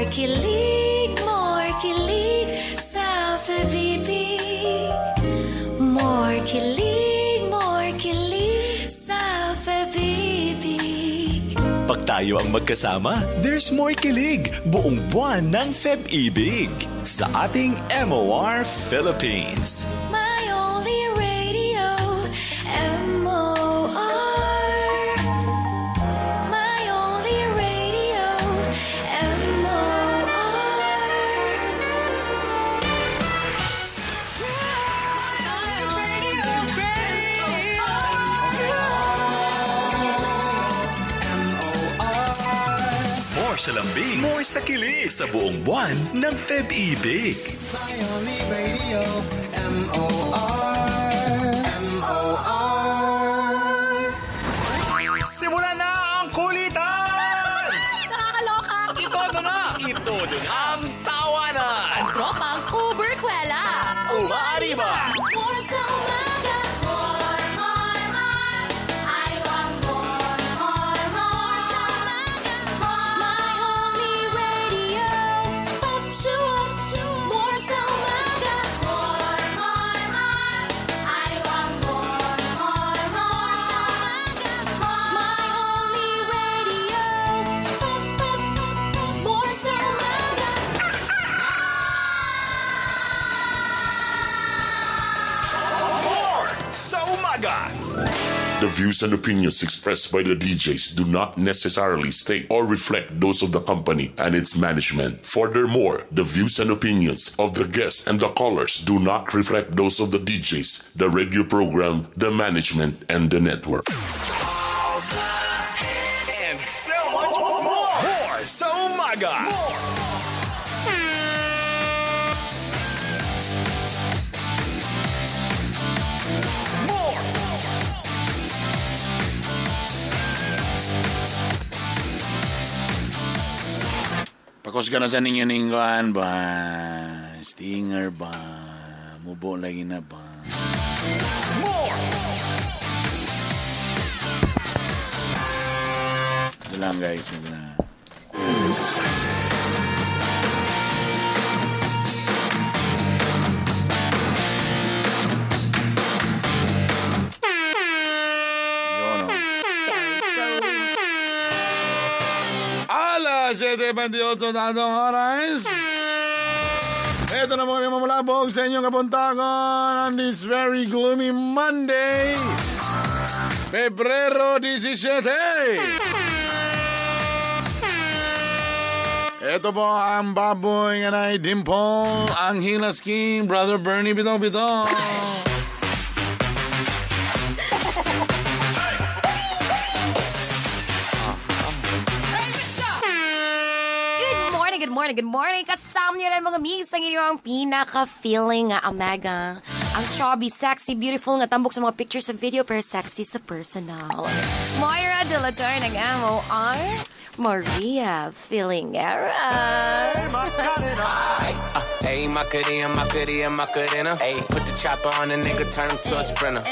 more kilig sa pag-ibig. More kilig sa pag-ibig. Pag tayo ang magkasama, there's more kilig buong buwan ng Feb-ibig sa ating MOR Philippines. My only radio, MOR. My only radio, MOR. More sa lambing, more sa kilig sa buong buwan ng Feb-ibig. My only radio, MOR. MOR. Simulan na ang kulitan! Nakakaloka! Itodo na! Itodo na ang tawanan! Ang tropang Uberkwela! Umaariba! More sa umaga! I want more sa umaga! My only radio! Up to more sa umaga! I want more sa umaga! My only radio! More sa umaga! More sa umaga! The views and opinions expressed by the DJs do not necessarily state or reflect those of the company and its management. Furthermore, the views and opinions of the guests and the callers do not reflect those of the DJs, the radio program, the management, and the network. And so much more! More sa umaga! Pakos ka na sa ninyo ningguan ba? Stinger ba? Mubo lagi na ba? Ito lang guys. Ito na. Yun, oh. Alas 7:28 sa atong oras. Ito na muna mamulabog sa inyong kapuntakan on this very gloomy Monday, Pebrero 17. Ito po ang baboy nga na Dimple, ang Hilas King, Brother Bernie Bitong-Bitong. Good morning. Kasama niyo rin mga migs ang inyong pinaka-feeling nga umaga. Ang chubby, sexy, beautiful nga tambok sa mga pictures sa video pero sexy sa personal. Moira de la Torre ng MOR. Maria Filingera. Hey, Macarena. Hey, put the chopper on the nigga, turn him to a sprinter.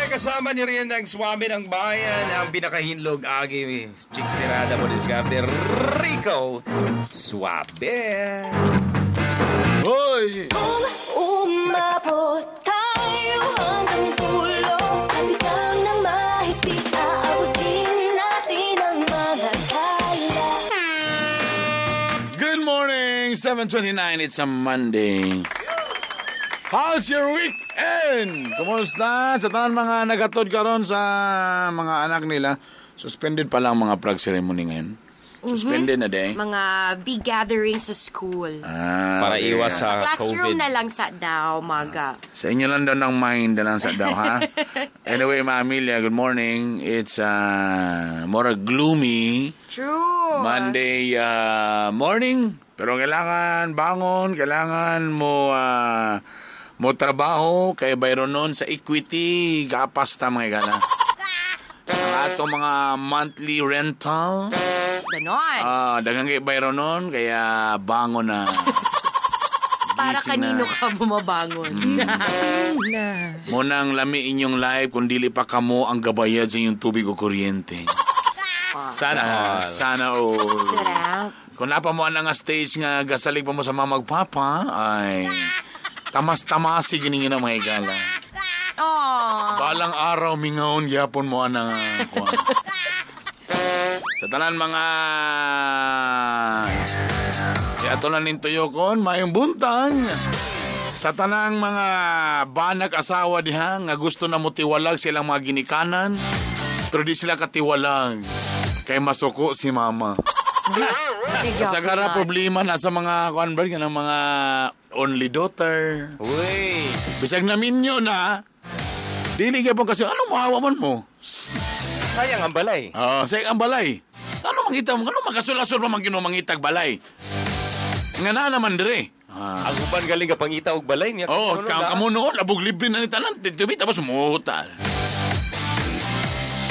Kasama niyo rin ang swami ng bayan, ang pinakahinlog agi chiksirada mo diskarte, Rico Suabe. Hoy! Kung umabot tayo hanggang dulo, hatigang ng mahigpit, aabutin natin ang mga kala. Good morning, 7:29. It's a Monday. How's your weekend? Kumusta? Sa tanan mga nagatod karon sa mga anak nila, suspended pa lang mga prag ceremony ngayon. Suspended na day. Mga big gatherings sa school. Para okay. iwas sa Classroom COVID. na lang sa daw, maga. Sa inyo lang daw ng mind na lang sa daw, ha? Anyway, mga Amelia, good morning. It's more gloomy. True. Monday morning. Pero kailangan bangon, kailangan mo trabaho kay bayron nun sa equity gapas ta mga gana. Ang ato mga monthly rental. Ganon. Dagang kay bayron nun kaya bangon na. Para gising kanino na. ka bumabangon. Munang lami inyong live kung dili pa kamo ang gabayad sa inyong tubig o kuryente. Sana all. Sarap. Kung napamuan na nga stage nga gasalig pa mo sa mga magpapa, ay tamas-tamasi giningin ang mga igala. Oh. Balang araw mingaon gyapon mo ana kuan. Sa tanan mga ato na nintuyo kon mayong buntag. Sa tanang mga banag asawa diha nga gusto na mutiwalag silang mga ginikanan, pero di sila katiwalag kay masuko si mama. Sa gara problema na sa mga convert ng mga only daughter. Uy. Bisag namin nyo na, dili gyapon kasi ano maawa man mo? Sayang ang balay. Sayang ang balay. Ano mangita mo? Ano magkasulasol pa mangitag balay? Nga na naman dire. Ang uban galing ka pangita og balay niya. Kamu noon, labog libre na ni tanan. Titubi, tapos umuta.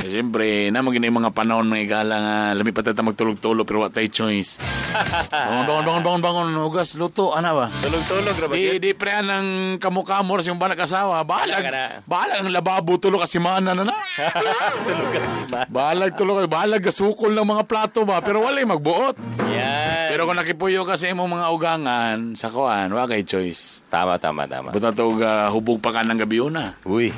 Siyempre, naman yung mga panahon mga igala nga, lami pa tayo magtulog-tulog pero what tayo choice. Bangon, hugas, luto, ano ba? Tulog-tulog, rabat. Di pre ng kamukamo rin yung banak asawa. Balag ang lababo, tulog kasi mana na. Tulog kasi man. Balag gasukol ng mga plato ba, pero wala'y magbuot. Yan. Pero kung nakipuyo kasi mo mga ugangan, sa kuan, wala kay choice. Tama. Buta to hubog pa ka ng gabi na. Uy.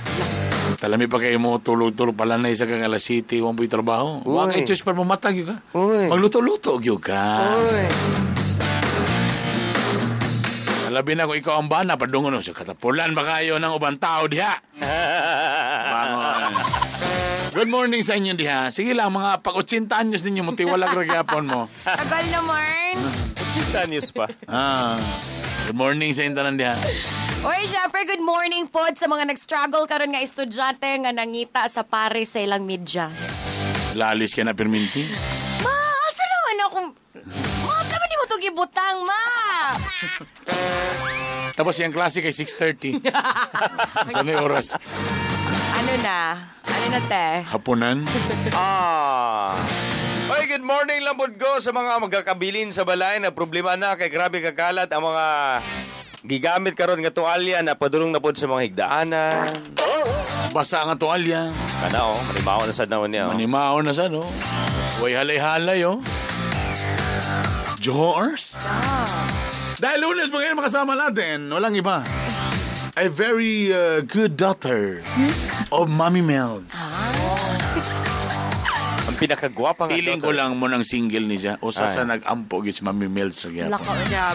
Talami pa kayo mo tulog-tulog pala na isa kang alas city, huwag po'y trabaho. Huwag kayo choice pa mamatag yun ka. Uy. Magluto-luto yun ka. Uy. Alabi na kung ikaw ang bana, padungon mo. Katapulan ba kayo ng ubang tao diha? Bangon. Good morning sa inyo diha. Sige lang, mga pag-80 anyos ninyo, mutiwalag ragyapon mo. Tagal naman. 80 anyos pa. Good morning sa inyo tanan diha. Oy, syempre, good morning po sa mga nag-struggle karon nga estudyante nga nangita sa Paris sa ilang medyas. Lalis ka na, Perminti. Ma, asa naman akong... Asa man di mo ito gibutang, ma? Tapos yung klase kay 6:30. Saan yung oras? Ano na, te? Hapunan? Oy, good morning lang po sa mga magkakabilin sa balay na problema na kay grabe kakalat ang mga... gigamit karon nga tuwalya na padulong na pod sa mga higdaanan. Basa nga tuwalya. Kana manimaw na sad naman niya. Manimaw na sad, oh. Way halay-halay, oh. Johors? Dahil Lunes, mga makasama natin, walang iba. A very good daughter of Mommy Mel's. Ang pinakagwapa nga. Feeling ko lang mo ng single ni siya. O sa nag-ampo si Mommy Mel's. Lakaw na.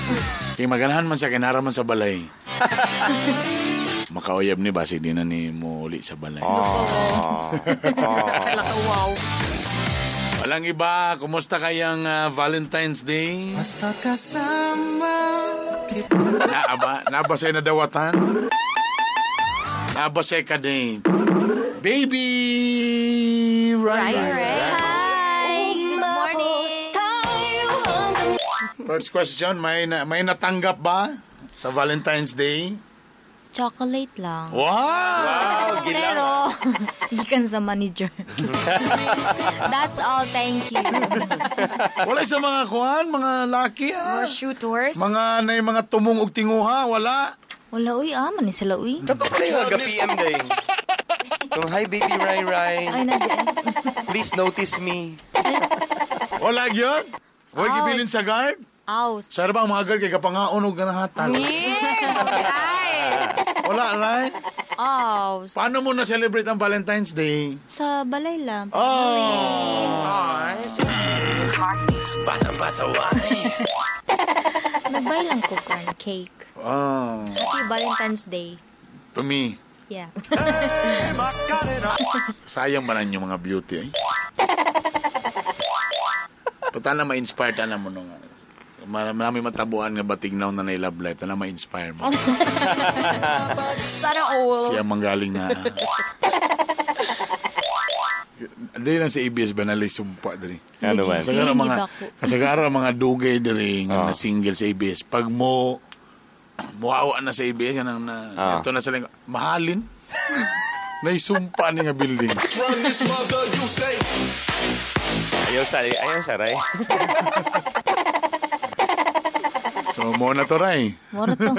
Kaya maganahan man siya, kinaraman sa balay. Makauyab ni Basig, di na ni mo uli sa balay. Wow. Walang iba, kumusta kayang Valentine's Day? Basta't kasama kita. Naba sa'yo na dawatan? Naba sa'yo ka din? Baby! Right. Hi! Good morning! First question, may natanggap ba sa Valentine's Day? Chocolate lang. Wow! Pero, gikan sa manager. That's all, thank you. Wala sa mga kuhan, mga laki, Mga shooters? mga tumong og tinguha, wala. Wala, uy, man ni sila, uy. Kato pala yung aga-PM day. Kung, hi baby Rai. Ay, nandiyan. Please notice me. Wala yun? Huwag ibilin sa guard? Aus. Sara ba ang mga guard kay kapangaon o ganahatag? Wala, right? Aus. Paano mo na-celebrate ang Valentine's Day? Sa balay lang. Nagbay lang ko kan cake. Happy Valentine's Day. To me. Yeah. Sayang ba yung mga beauty, eh? Pata na ma-inspire ta na mo nung marami matabuan nga batignaw na love life na ma-inspire mo. Sana all. Siya manggaling na. Dili lang sa ABS ba nalay sumpa diri. Ano ba? Kasagara mga dugay diri nga na single sa ABS. Pag mo muawa na sa ABS yan ito na sila mahalin. Naisumpa ni nga building. Ayaw sa Ray. So mo na to Ray. Mora to.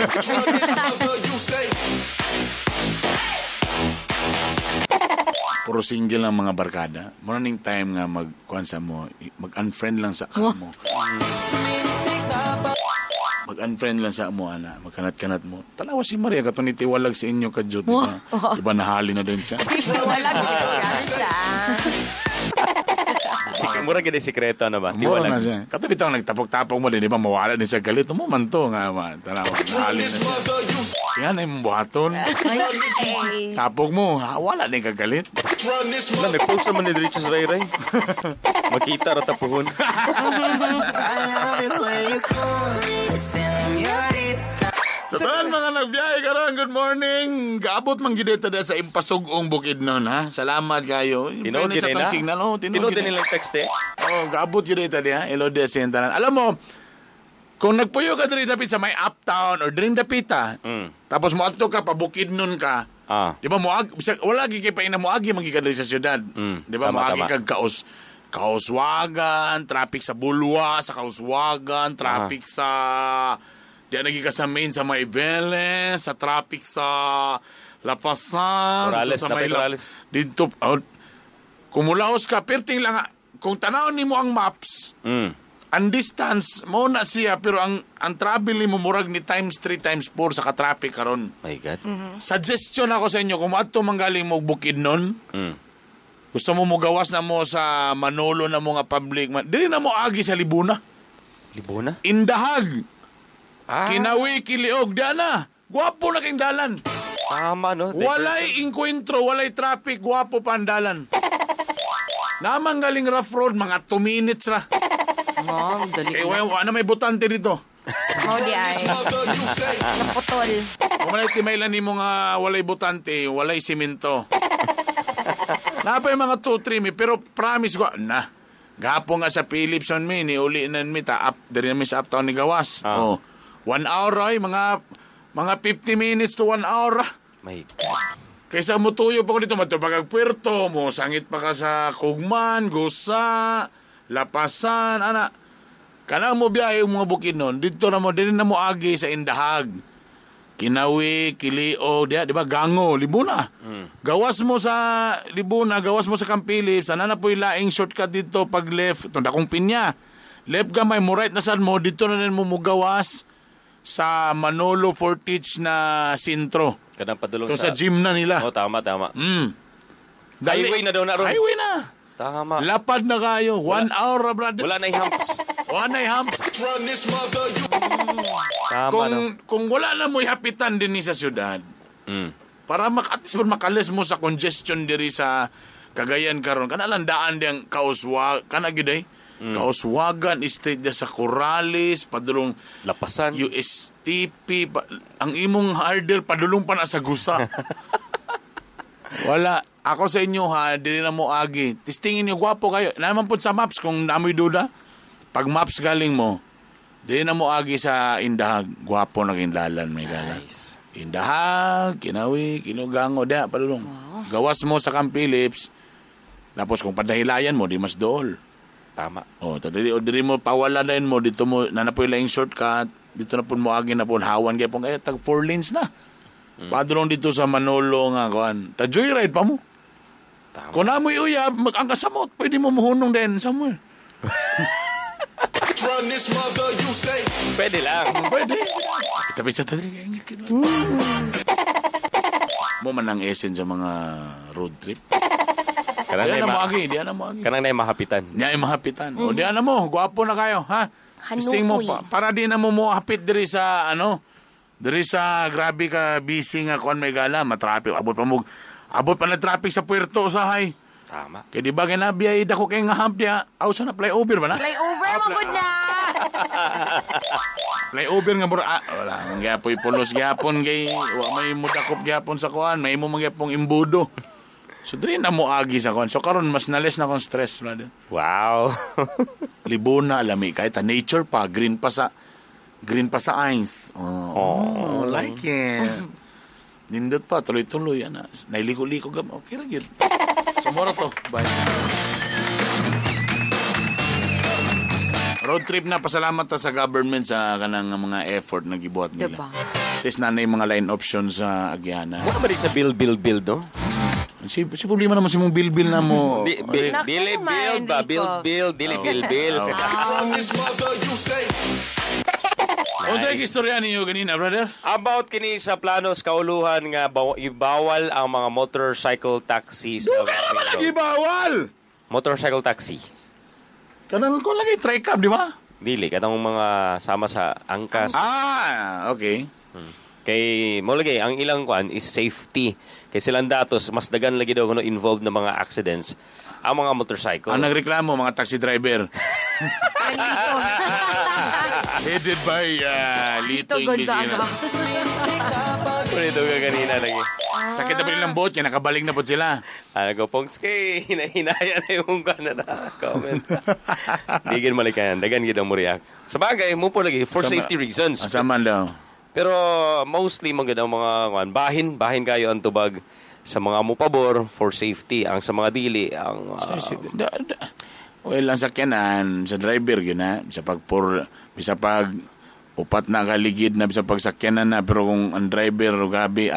puro single ang mga barkada. Morning time nga mag-kuhan sa mo, mag-unfriend lang sa mo. Mag-unfriend lang sa mo, ana. Magkanat-kanat mo. Tanawa si Maria, katunitiwalag sa inyo ka, Jud. Diba nahali na din siya? Wala siya. Mura gini sikreto na ba? Mura na siya. Katulitang nagtapok-tapok mo din, di ba? Mawala din siya galit. Mumanto nga, tanawa. Nahali na siya. Yan ay buhaton. Tapok mo, wala din kagalit. Wala, nag-post naman ni Dritchos Ray Ray. Makita ra tapuhon. Sa tanan mga nagbiyahe karon, good morning. Gaabot man gid ta sa impasugong Bukidnon, ha. Salamat kayo. Tinood din na. Signal, Tinood din nilang text eh. Oh, gaabot gid ta diha. Hello des tanan. Alam mo, kung nagpuyo ka diri dapit sa may uptown or diri dapita, tapos moadto ka pa Bukidnon ka. Di ba wala gi kay paina moagi man diri sa syudad. Di ba moagi kag Kauswagan, traffic sa Bulwa, sa Kauswagan, traffic sa diyan naging ka sa main sa may Vélez, sa traffic sa Lapasan, Morales, sa may Morales. Dito, kumulaos ka, perting lang, kung tanaw ni mo ang maps, ang distance, mo na siya, pero ang travel ni mo murag ni times 3, times 4 sa ka-traffic karon. My God. Suggestion ako sa inyo, kung ato manggaling mo Bukidnon, gusto mo gawas na mo sa Manolo na mga public, dili na mo agi sa Libuna. Libuna? Indahag. Kinawi, Kiliog, Dana. Gwapo na kayong dalan. Tama, no? Walay inkwentro, walay traffic, gwapo pa ang dalan. Namang galing rough road, mga 2 minutes ra. Mom, dali. Ano may butante dito? Di ay. Naputol. Kung malay timaylan ni mga walay butante, walay simento. Napay mga 2-3 pero promise ko, gapo nga sa Philipson mi, ni uli na mi, dari namin sa uptown ni Gawas. 1 hour ay, mga 50 minutes to 1 hour. My God. Kaysa mo tuyo pa ko dito, matubagag Puerto, mo sangit pa ka sa Kugman, Gusa, Lapasan, ana. Kanang mo biyahe yung mga Bukidnon, dito na mo, din na mo agi sa Indahag. Kinawi, Kilio, di ba, Gango, Libuna. Gawas mo sa Libuna, gawas mo sa Campilip, sana na po yung laing shortcut dito pag left, itong dakong pinya. Left gamay mo, right na saan mo, dito na rin mo gawas sa Manolo Fortich na sintro. Kanang padulong sa gym na nila. Tama. Highway na daw na ron. Highway na. Tama. Lapad na kayo. 1 hour, brother. Wala na humps. Wala na humps. Tama, Kung wala na mo hapitan din sa syudad, para at least makalis mo sa congestion diri sa Cagayan karon, kanalang daan diyang Kauswagan, Kauswagan, straight dia sa Corrales, padulong Lapasan, USTP, ang imong hardel, padulong pa na sa Gusa. Wala. Ako sa inyo ha, dili na mo agi. Tistingin niyo, gwapo kayo. Naman po sa maps, kung namoy duda, pag maps galing mo, dili na mo agi sa Indahag. Gwapo na kinlalan, may gala. Nice. Indahag, Kinawi, Kinugango, da, padulong. Wow. Gawas mo sa Campilips, tapos kung padahilayan mo, di mas dool. Tama. Diri mo pawala din mo, dito mo, nanapoy lang yung shortcut, dito na po mo agi na po, hawan kaya po, tag 4 lanes na. Padulong dito sa Manolo nga, ta-joyride pa mo. Tama. Kung namoy uyab, ang kasamot, pwede mo muhunong din somewhere. Pwede lang. Pwede. Itapit sa tadri. Mo man ang essence sa mga road trip. Diyan na mo agi. Kanang na mahapitan. Diyan mahapitan. O diyan na mo, gwapo na kayo, ha? Testing mo, para di na mo hapit diri sa, diri sa grabe ka busy nga kuan may gala, matraffic. Abot pa na traffic sa Puerto, usahay. Tama. Kaya di ba ginabiyay dako kay nga hump diya, sa na flyover ba na? Flyover, magod na! Flyover nga mura, wala, gyapoy pulos gyapon kay, may mudakop gyapon sa kuan, may mo magyapong imbudo. So, dili na mo agi sa kuan. So, karon mas nales na kong stress, brother. Wow. Libuna, alami, kahit nature pa, green pa sa ice. Oh, like it. Nindot pa, tuloy-tuloy, nailiko-liko gam. Okay ra gyud. Sumora to. Bye. Road trip na, pasalamat ta sa government sa kanang mga effort na gibuhat nila. Diba? Tes na yung mga line options sa Agiana. Wala ba rin sa build, no? Si problema naman si mong bilbil na mo. Dili build ba? Build. Dili build. O sa'yo istorya ninyo ganina, brother? About kini sa planos kauluhan nga ibawal ang mga motorcycle taxi sa Kaya naman lagi bawal! motorcycle taxi. Kanang ko lagi try-cab, di ba? Dili katong mga sama sa angkas. Okay. Kay mo lagi ang ilang kwan is safety. Kay silang datos mas dagan lagi daw kuno involved na mga accidents ang mga motorcycle. Ang nagreklamo mga taxi driver. Headed by Lito English. Pwede ka kanina lagi. Sakit na pa nilang boat, kaya nakabalik na po sila. Go Pongske, hinahinaya na yung comment. Digin malikayan, dagan gid ang mo react. Sa bagay, mo po lagi for safety reasons. Asaman daw. Pero mostly mga ang mga bahin kayo ang tubag sa mga mupabor for safety, ang sa mga dili ang well, ang sakyanan sa driver yun na bisa pag upat na kaligid na bisa pagsakyanan na, pero kung ang driver o gabi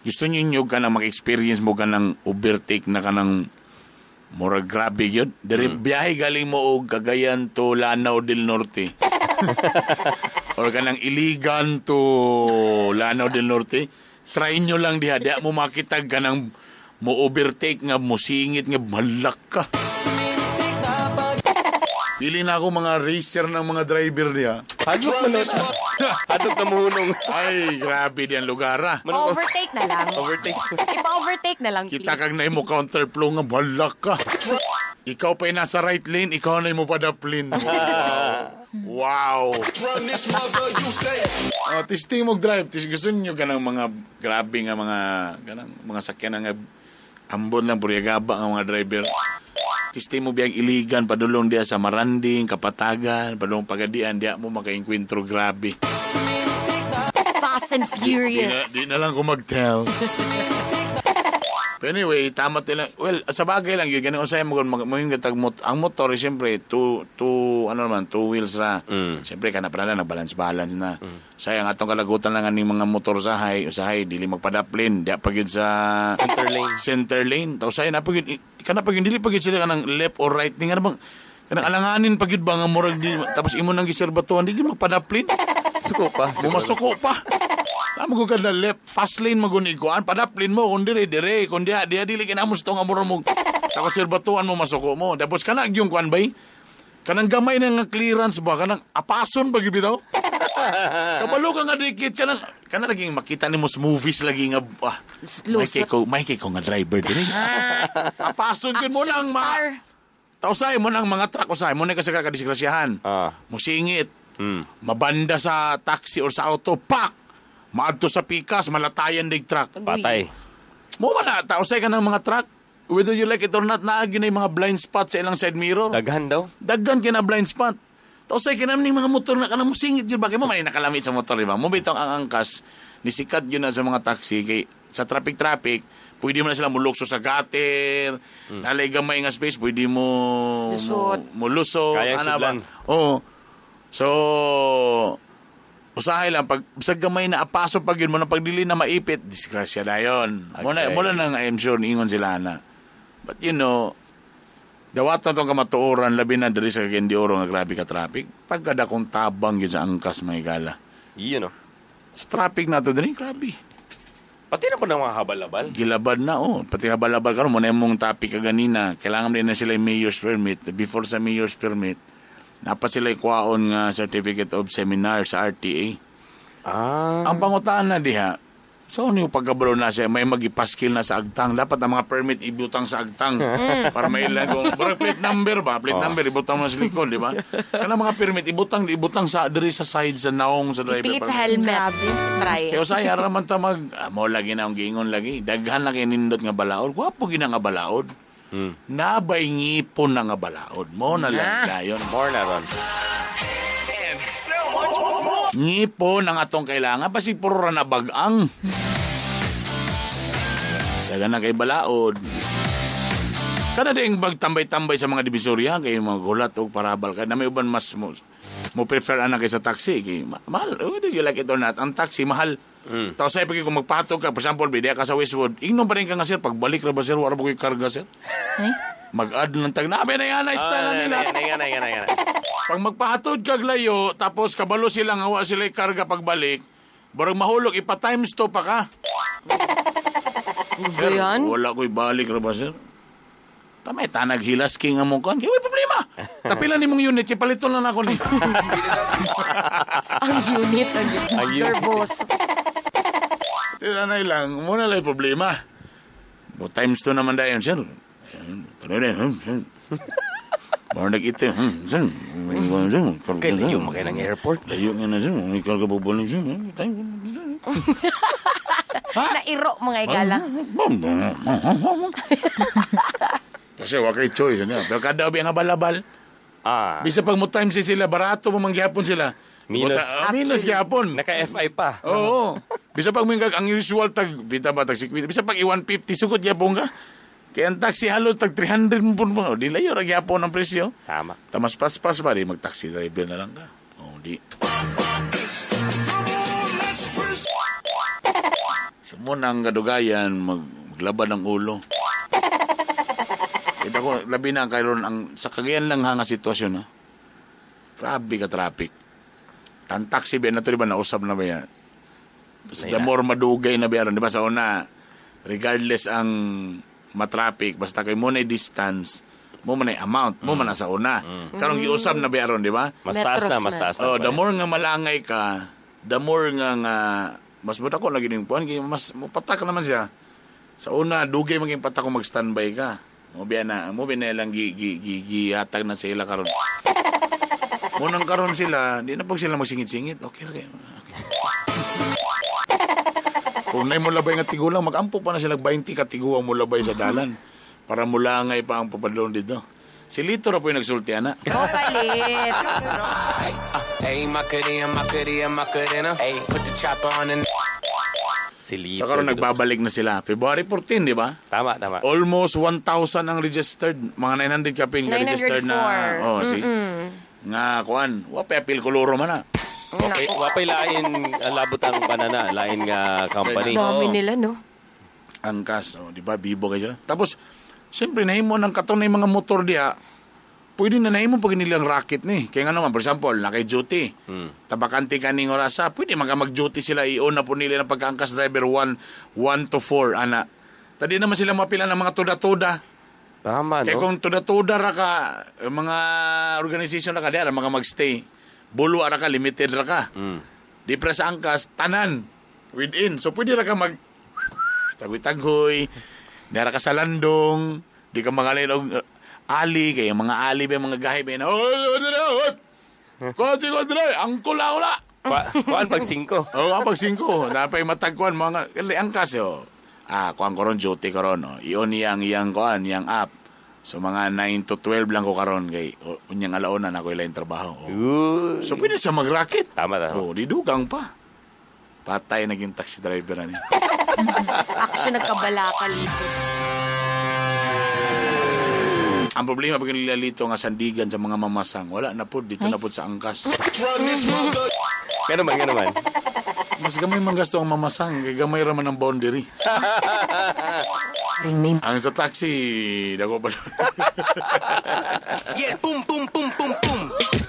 gusto nyo ka na mag-experience mo ka ng overtake na ka ng mura grabe yun. Biyahe galing mo o Cagayan to Lanao del Norte. Or ka ng Iligan to Lanao del Norte. Try nyo lang diha mo makita ka ng mo overtake nga, mo singit nga, malak ka. Pili na ako mga racer ng mga driver niya. Hadlok na muhunong. Ay, grabe diyan lugar Overtake na lang. Ipa-overtake na lang, please. Kita kang na mo counterflow nga, balak ka. Ikaw pa nasa right lane, ikaw na mo padaplin. Wow. Testing mo drive. Gusto nyo ka ng mga grabe nga mga sakyan nga ambon lang, puriyagaba nga mga driver. Testing mo biyang iligan, padulong diya sa Maranding, Kapatagan, padulong Pagadian, diya mo makainkwentro grabe. Fast and Furious. Di na lang ko mag-tell. Pero anyway, tama nila. Well, sa bagay lang yun, ganun usay mo ang motor, siyempre, two wheels na. Siyempre, kanapala na, balance na. Sayang, atong kalagutan lang ng mga motor usahay, dili magpadaplin, di pag yun sa center lane. Tapos sayang, kanapag yun, dili pag yun sila kanang left or right, nga na bang, kanang alanganin pag yun ba, nga murag di, tapos imo nang giserbatuan, di yun magpadapplin. Suko pa. Mumasuko pa. Mo ka na left, fast lane maguniguan, padaplin mo, kung dire, kung dia dili kinamos itong amuro mo, tapos serbatuan mo, masuko mo. Tapos kanang yung kuan bay, kanang gamay na nga clearance ba, kanang apason ba gibitaw? Kabalo ka nga dikit, kanang naging makita ni mo sa movies lagi nga, may kay ko nga driver dire. Apason yun mo lang, tausay mo ng mga truck, usay mo na kasi kadisgrasyahan. Musingit, mabanda sa taxi or sa auto, pak! Maadto sa pikas, malatayan dig truck. Patay. Mo man na, tausay ka ng mga truck. Whether you like it or not, naagin na yung mga blind spot sa ilang side mirror. Daghan daw? Daghan ka na blind spot. Tausay ka naman yung mga motor na kanang musingit yun. Bakit mo man nakalami sa motor, di ba? Mo bitong ang angkas, nisikat yun na sa mga taxi. Kay, sa traffic, pwede mo na sila mulukso sa gutter, nalay gamay nga space, pwede mo lusot. Kaya sidlan. Oo. So, usahay lang, pag sa gamay na apaso pag yun mo na pagdili na maipit, disgrasya na yun. Okay. Mula nang I'm sure ingon sila na. But you know, dawat na itong kamatuoran, labi na dari sa Cagayan de Oro nga grabe ka traffic. Pagkada kong tabang yun sa angkas, mga igala. Yun, no? Sa traffic na ito, din grabe. Pati na po ng mga habal-habal? Gilabad na, Pati habal-habal ka rin. Muna yung topic ka ganina. Kailangan din na sila yung mayor's permit. Before sa mayor's permit, dapat sila ikuhaon nga certificate of seminar sa RTA. Ang pangutaan na diha, so yung pagkabalo na siya, may magipaskil na sa agtang. Dapat ang mga permit ibutang sa agtang. Para may ilan kung plate number ba? Plate number, ibutang mo sa likod, di ba? Kana mga permit, ibutang sa diri sa side, sa naong, sa driver. Ipilit sa helmet. Kaya usaya raman ta mo lagi na ang giingon lagi. Daghan na kinindot nga balaod. Wapo gina nga balaod. Nabay ngipon na nga balaod. Mo na lang dayon. More na ron. Ngipon ang atong kailangan. Pasi puro na bagang. Daga na kay balaod. Kada ding magtambay-tambay sa mga divisorya kay mga gulat o parabal ka. Na may uban mas mo prefer anak kay sa taxi. Kay, mahal. Whether you like it or not. Ang taxi, mahal. Tapos sa'yo, pag kung magpatog ka, for example, bidya ka sa Westwood, ingnon pa rin ka nga, sir, pagbalik na ba, sir, wala ba ko yung karga, sir? Mag-add ng tag, namin na yan, style nila. Pag magpahatod ka glayo, tapos kabalo silang hawa sila yung karga pagbalik, barang mahulog, ipa-times 2 pa ka. Sir, yan? wala ko'y balik na ba, sir? Tamay, tanag-hilas king ang mukha. Kaya may problema. Tapilan ni mong unit, kipaliton lang ako ni. Ang unit. Nervous. Tinanay lang, muna lang yung problema. Times 2 naman dahil, sir. Parang nag-ite. Layo mo kayo ng airport. Layo nga na, sir. Ikaw ka bubuling, sir. Nairo mga igala. Kasi wakay choice. Pero kada abi ang abalabal. Bisa pag mo time sila, barato mo mangyapon sila. Minus gyapon. Naka-FI pa. Oo. Bisa pag mingag ang usual tag bita ba tag 50. Bisa pag 150 sugod gyapon ka. Kaya ang taxi halos tag 300 mo pun mo. Di layo ra gyapon ang presyo. Tama. Tamas pas pa di mag-taxi driver na lang ka. Oh, di. Sumunang kadugayan maglaban ng ulo. Kita ko labi na kayron ang sa Cagayan lang nga sitwasyon ha. Grabe ka traffic. Ang taxi ba na to, di ba, nausap na ba yan? The more madugay na ba yan, di ba, sa una, regardless ang matraffic, basta kayo muna distance, mo man amount, mo man sa una. Karong giusap na ba yan, di ba? Mas taas na. Oh, the more nga malangay ka, the more nga mas buta ko lagi ning puan, mas patak naman siya. Sa una, dugay maging patak ko mag-standby ka. Mo ba na lang gihatag na sila karon. Munang karon sila, di na pag sila magsingit-singit. Okay. Kung na mo labay nga tigulang, mag-ampo pa na sila 20 katiguang mo labay sa dalan. Para mulangay pa ang papadlong dito. Si Lito na po yung nagsulti, ana. Kalit. Hey, Macarena. Hey, put the chopper on and... Si Lito. Sa karon nagbabalik na sila. February 14, di ba? Tama. Almost 1,000 ang registered. Mga 900 kapin nga registered na. Oh, si nga kuan, wapay apil koloro man na. Wapay lain labot ang banana, lain nga company. Dami nila, no? Angkas, di ba? Bibo kayo. Tapos, siyempre, nahimo ng katon na yung mga motor diya, pwede na nahimo pag nilang racket ni. Kaya nga naman, for example, naka-duty. Tabakante ka ning orasa, pwede mag-duty sila, i-on na po nila ng pagka-angkas driver 1 to 4, ana. Tadi naman sila mapila ng mga tuda-tuda. Tama, kaya no? kung tuda-tuda ra ka, mga organisasyon ra ka diya, mga magstay, bulo ra ka, limited ra ka. Di pre sa angkas, tanan, within. So, pwede ra ka tagwi-taghoy, di ra ka sa landong, di ka mangalin og ali, kaya mga ali ba, mga gahi ba, angkol ako na. Kuan pag 5. Oo, pag 5. Napay matagkuan mga angkas yo. Kuan ko ron duty ko ron. Iyon yang kuan, yang app. So mga 9 to 12 lang ko karon kay unyang alauna na ko ilain trabaho. So pwede siya mag-racket. Tama. Didugang pa. Patay naging taxi driver na niya. Action nagkabalakal dito. Ang problema pag nilalito nga sandigan sa mga mamasang, wala na po, dito na po sa angkas. Kaya naman. Mas gamay man gasto ang mamasang, kaya gamay raman ang boundary. Ang sa taxi, dako pa doon. Yeah, boom.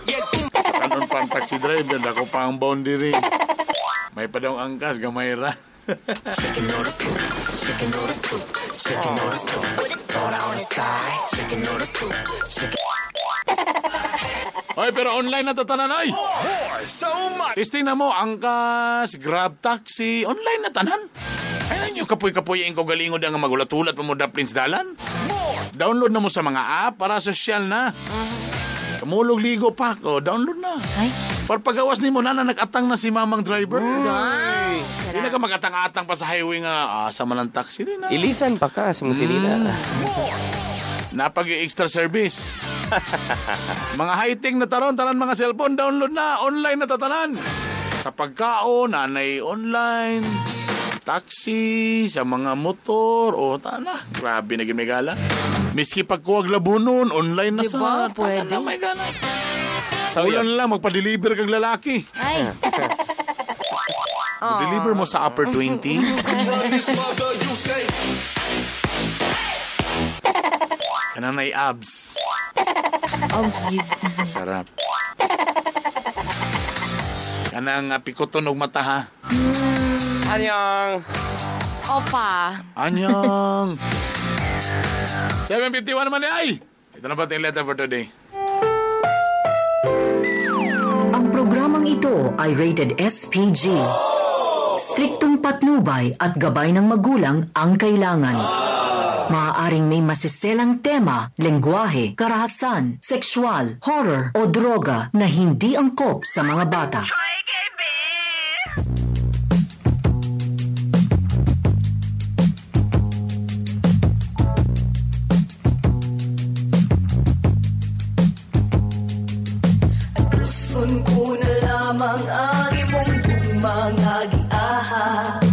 Yeah, boom. Kanon pa ang taxi driver, dako pa ang boundary. May pa daw ang angkas, gamay ra. Chicken noodle soup. With soda on the side. Chicken noodle soup. Oy, pero online na tatanan, ay! So much! Testing na mo, angkas, grab taxi, online na tanan. Ayun yung kapoy-kapoy ko galingod ang magulatulat pa mo daplins dalan. Download na mo sa mga app para social na. Kamulog ligo pa ko, download na. Ay? Para pagawas ni mo na nag-atang na si mamang driver. Hindi na ka mag-atang-atang pa sa highway nga, sama ng taxi din na. Ilisan pa ka sa Musilina. Napag-extra service. Mga high-tech na taron mga cellphone, download na, online na tatanan. Sa pagkaon, nanay online, taxi, sa mga motor, tana, grabe na ginagala. Miski pagkuwag labunon, online na diba? sa, Pwede. na may gana. So, Ulan lang, magpa-deliver kang lalaki. Ay. Deliver mo sa upper 20. Kananay abs. Sarap. Kanang pikuton og mata ha. Anyang. Opa. Anyang. 7:51 naman ay. Ito na ba yung letter for today? Ang programang ito ay rated SPG. Striktong patnubay at gabay ng magulang ang kailangan. Maaaring may masiselang tema, lengguwahe, karahasan, sexual, horror o droga na hindi angkop sa mga bata. Gusto ko na lamang ang imong mga giahak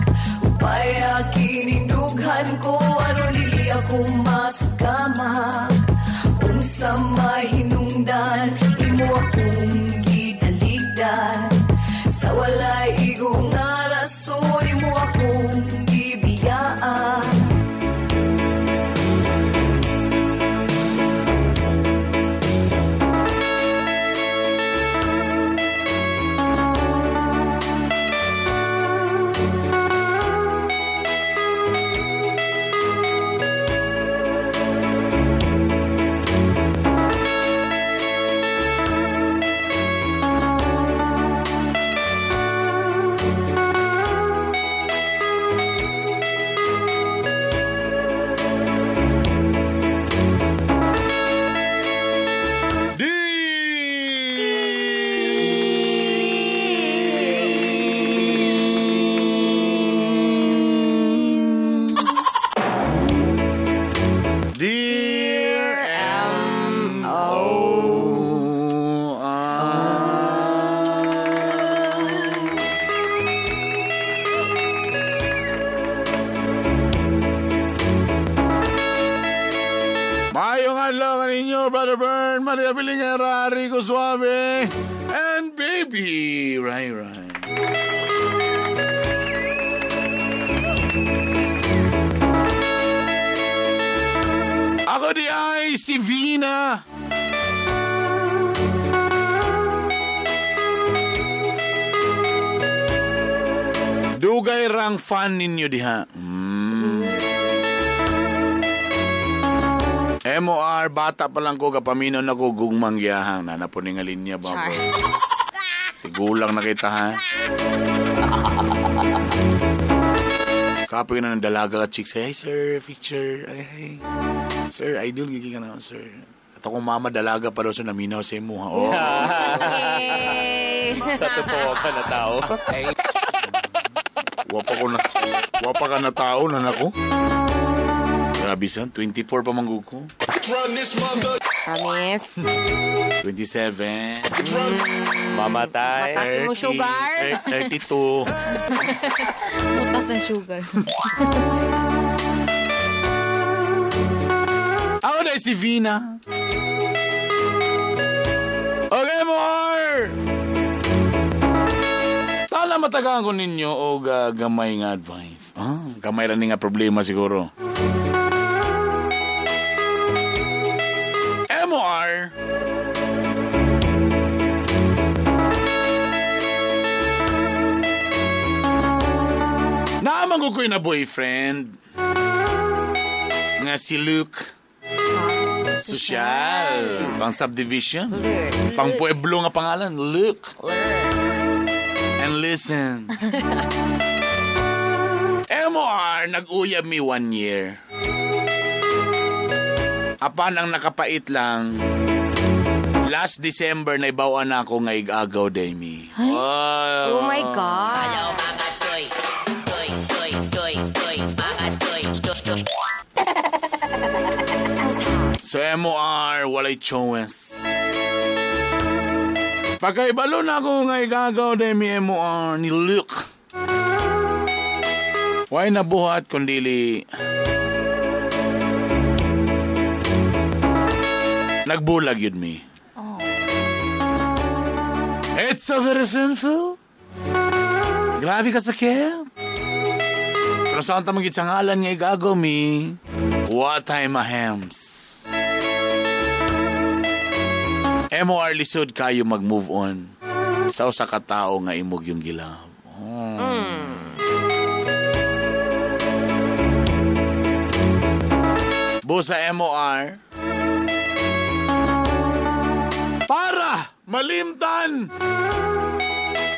upay akinindughan ko ano lili ako maskamag unsa mahinungdan imo akong gidaligdan sa walay igong nga rason imo akong gibiyaan. Brother Bern, Maria Pilingera, Rico Suave, and Baby Rai Rai. Ako di ay si Vina. Dugay rang fan ninyo diha. MOR, bata pa lang ko, kapamino na ko, gugmangyahang. Nanapo ni nga linya ba ko? Tigulang na kita, ha? Kapoy na ng dalaga ka, chicks. Hey, sir, picture. Ay. Sir, idol, gigi ka na, sir. At ako mama, dalaga pa daw sa naminaw sa imo, ha? Oh. Sa totoo ka na tao. Wapa ka na tao, nanako. Grabe san, 24 pa manggug ko. Promise. 27. Mamatay. Matasin mo sugar. 32. Mutas ang sugar. Ako na si Vina. Okay, more! Tala matagaan ko ninyo o gamay nga advice. Gamay rin nga problema siguro. MOR. Naamang ko na boyfriend nga si Luke. Social. Pang subdivision. Pang pueblo nga pangalan. Luke. And listen. MOR, nag-uyab mi 1 year. Apan ang nakapait lang, last December na ibawaan ako nga igagaw day mi. Oh my God. So MOR, walay chowes. Pagkaibalo na ako nga igagaw day mi MOR ni Luke. Why nabuhat kundili nagbulag yun mi. Oh. It's so very sinful. Grabe ka sakit. Pero saan tamang gitsangalan nga igago mi? What time ahems? MOR lisod kayo mag-move on sa usa ka tao nga imog yung gilab. Busa MOR para malimtan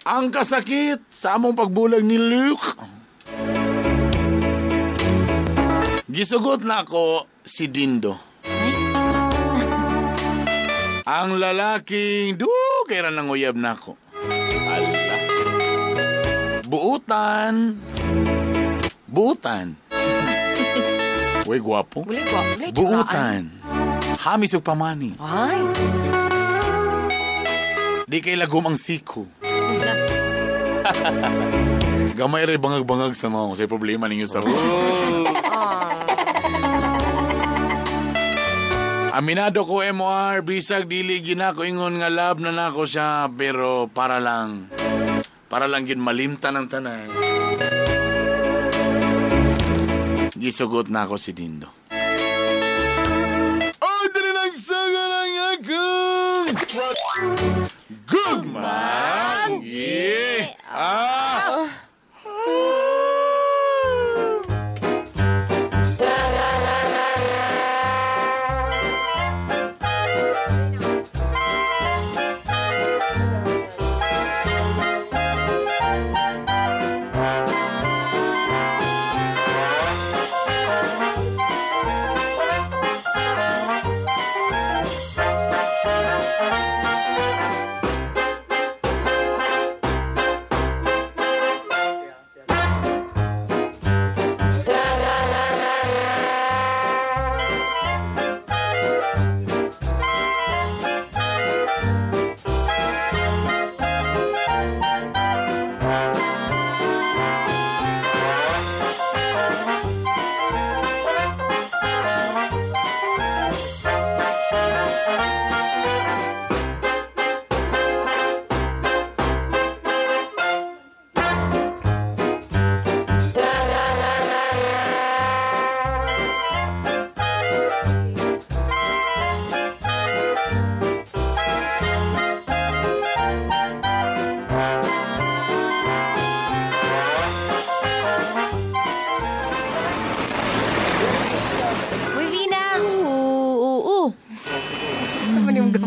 ang kasakit sa among pagbulag ni Luke. Gisugot na ako si Dindo. Ang lalaking kaya nang uyab na ako. Ala. Buutan. Uy, gwapo. Buutan. Hamis ug pamani. Ay. Di kay lagom ang siko. Gamay rin bangag-bangag sa mga sa problema ninyo sa Aminado ko MOR, bisag dili gina ko ingon nga love na nako siya, pero para lang gin malimtan ang tanay. Gisugot na ako si Dindo. Oh, dali lang saga lang akong gugmangi.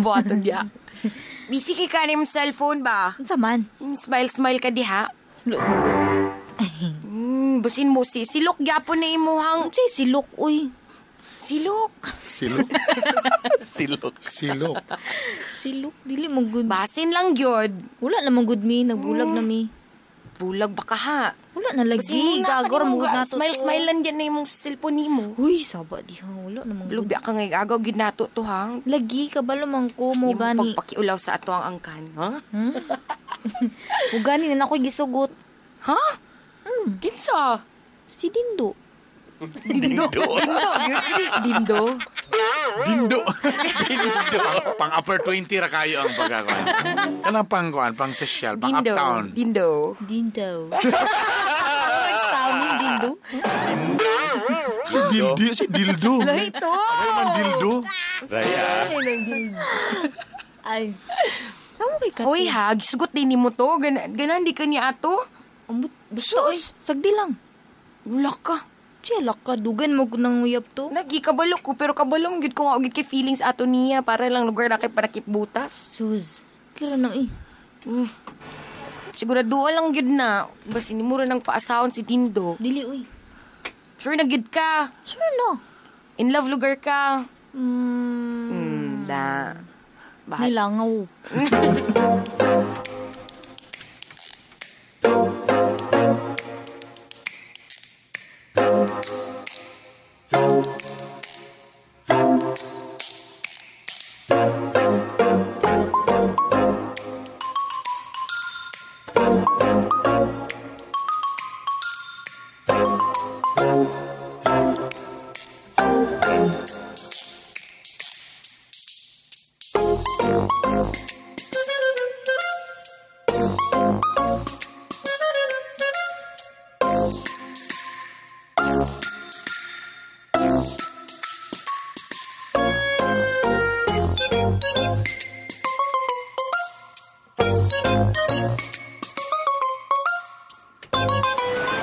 Buhaton diha. Busy kay ka ning cellphone ba? Unsa man? Smile ka diha. Basin mo silok gyapon na imuhang. Unsay silok uy? Silok. Silok dili mo good. Basin lang gyud. Wala namang good mi, nagbulag na mi. Bulag baka ha. Wala na lagi. Gagor mo na to. Smile lang dyan na yung cellphone nimo. Uy, saba di ha. Wala namang good. Lubya ka nga agaw gid nato to hang. Lagi ka ba lamang ko mo gani. Pagpakiulaw sa ato ang angkan, ha? O gani na ako gisugot. Ha? Kinsa? Si Dindo. Dindo. Pang upper 20 ra kayo ang pagkakuan. Kanang pang social, pang uptown. Dindo. Sounding Dindo. Si Dildo. Lah ito. Ay man Dildo. Raya. Ay. Saan kay Kati? Uy ha, gisugot din mo to. Ganan di ka niya ato. Basta oy, sagdi lang. Wala ka. Siya ka, dugan mo nang uyab to. Nagikabalo ko, pero kabalong gid ko nga gid kay feelings ato niya para lang lugar na kay panakip butas. Sus, kira na eh. Sigurado lang gid na. Basta ni mura nang paasahon si Dindo. Dili uy. Sure na gid ka. Sure no. In love lugar ka. Nilangaw.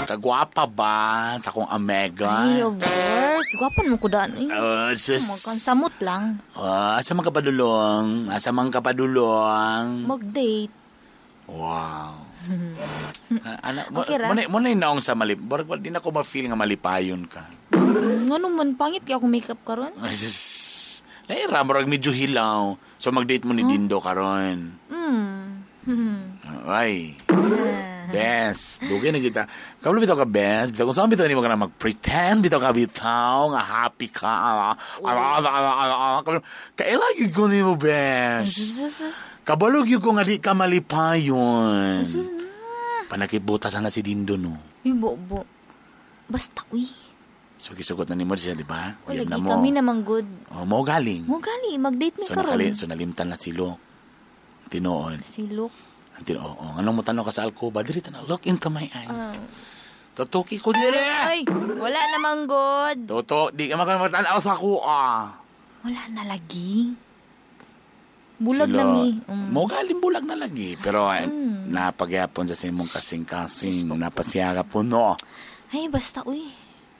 Kagwapa ba sa kong Omega? Ay, of course. Gwapo naman ko daan. Samot lang. Asa man kapadulong? Mag-date. Wow. Okay ra. Muna yung naong sa malip. Barag di na ko ma-feel nga malipayon ka. Nga naman, pangit kaya akong makeup karon. Naira, marag medyo hilaw. So mag-date mo ni Dindo karon. Ay. Bes, dugay na kita. Kabalo bitaw ka, Bes. Bitaw kung saan bitaw ni mo ka na mag-pretend. Bitaw ka bitaw. Nga happy ka. Kailan yung ko ni mo, Bes. Kabalog yung ko nga di ka malipayon. Panakibutas na si Dindo, no? Bo. Basta, Sugi-sugot na ni mo siya, di ba? Lagi kami namang good. Mo galing. Mag-date ni karon. So nalimtan na silo. Tinoon. Silok. Anong mo tanong ka sa alcoba? Diri na, look into my eyes. Tutuki ko diri. Ay, wala namang good. Tutok, di ka makamatan-aw sa kuha. Wala na lagi. Bulag na mi. Mo galing bulag na lagi. Pero napagyapon sa simong kasing-kasing. Napasyaga po, no? Ay, basta,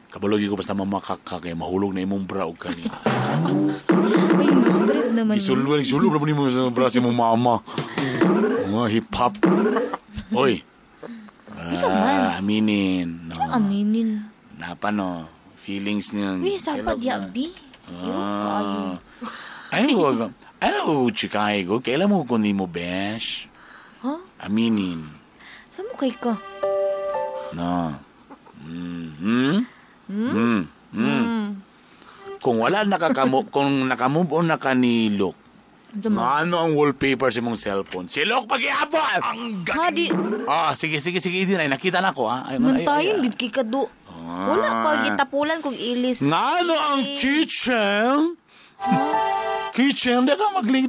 Kabalogi ko basta mamakaka kaya mahulog na imong bra o kanina. Ay, straight naman. Isulog na po ni mo sa bra si mong mama. Mga hip-hop. Oy. Aminin. No. Aminin. Napa, no? Feelings niya. Sapa diabi. Ano, chikay ko? Kailan mo kundi mo, besh? Aminin. Saan mo kay ka? No. Kung wala kung nakamove on na kanilok, ano ang wallpaper sa mong cellphone? Silok pag-iapon! Sige, hindi na. Nakita na ko, ha? Mantayin, di kikado. Wala pa, gitapulan kong ilis. Ano ang kitchen? Kitchen? Di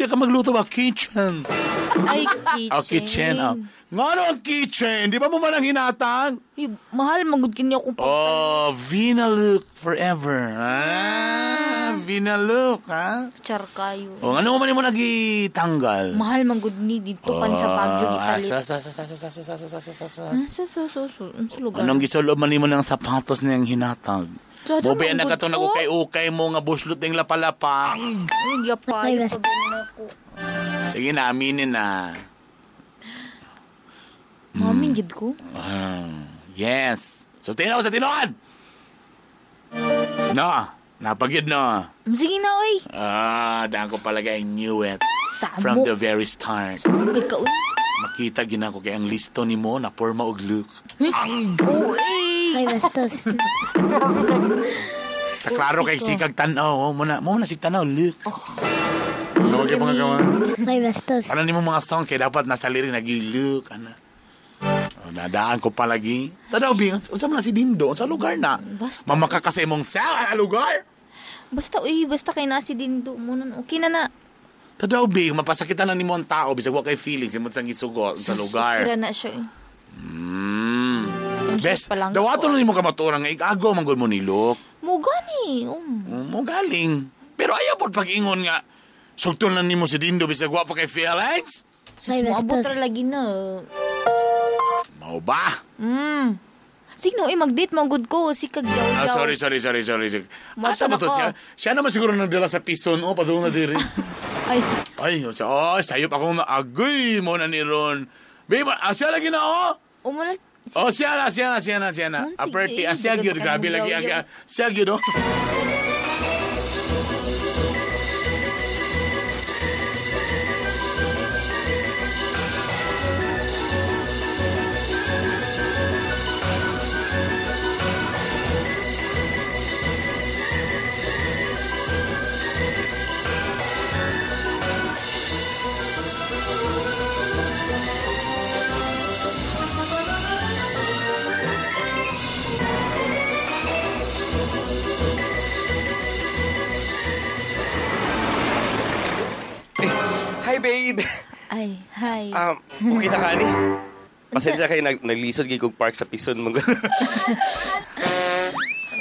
ka magluto ba? Kitchen. Ay, kitchen. Kitchen. Ano ang kitchen? Di ba mo man ang hinatang? Mahal, magod kini akong pagkain. Vina look forever. Vina look, ha? Char kayo. Ano mo nagitanggal? Mahal, magod ni dito pan sa Baguio gipalit. Anong gisulob man mo ng sapatos niyang hinatag? Bobe na ka ito nag-ukay-ukay mo nga buslot ng lapalapa. Sige na, aminin na. Mamin, gid ko? Yes. So, tinaw sa tinoan! No, napagid no. Sige na, oy. Daan ko palaga, I knew it. Sabok. From the very start. Kay ka, oy. Makita gina ko kay ang listo ni mo na porma og look. Ay, bastos. Taklaro kay sikag tanaw. Mo na sig tanaw, look. Ano kay mga gawa? Ay, bastos. Ano ni mo mga song kay dapat nasa lirik nag-look, ana. Nadaan ko palagi. Tadaw, Bing, unsa man si Dindo? Sa lugar na. Basta. Mamakakasay mong sa lugar? Basta kay na si Dindo. Okay na. Tadaw, Bing, mapasakitan na ni mo ang tao. Bisag wa kay feelings, mo sang gisugo sa lugar. Kira na siya. Best, dawato na ni mo kamaturang nga igago manggol mo ni Luke. Mo gani. Mo galing. Pero ayaw po pag-ingon nga. Sugtol na ni mo si Dindo, bisag wa pa kay feelings? Abot ra lagi na. Mao ba? Signo, mag-date manggod ko. Si kagyaw-yaw. Sorry. Asa ba to siya? Siya naman siguro nagdala sa pison. Padung na diri. Ay, sayop ako agoy mo na ni Ron. Babe, siya lagi na, Umulat. Siya na. Aperti, siya gyud, grabe lagi. Siya gyud, Hi, babe. Ay, hi. Okay na ka, ni? Pasensya kayo, naglisod gigog park sa pison mo.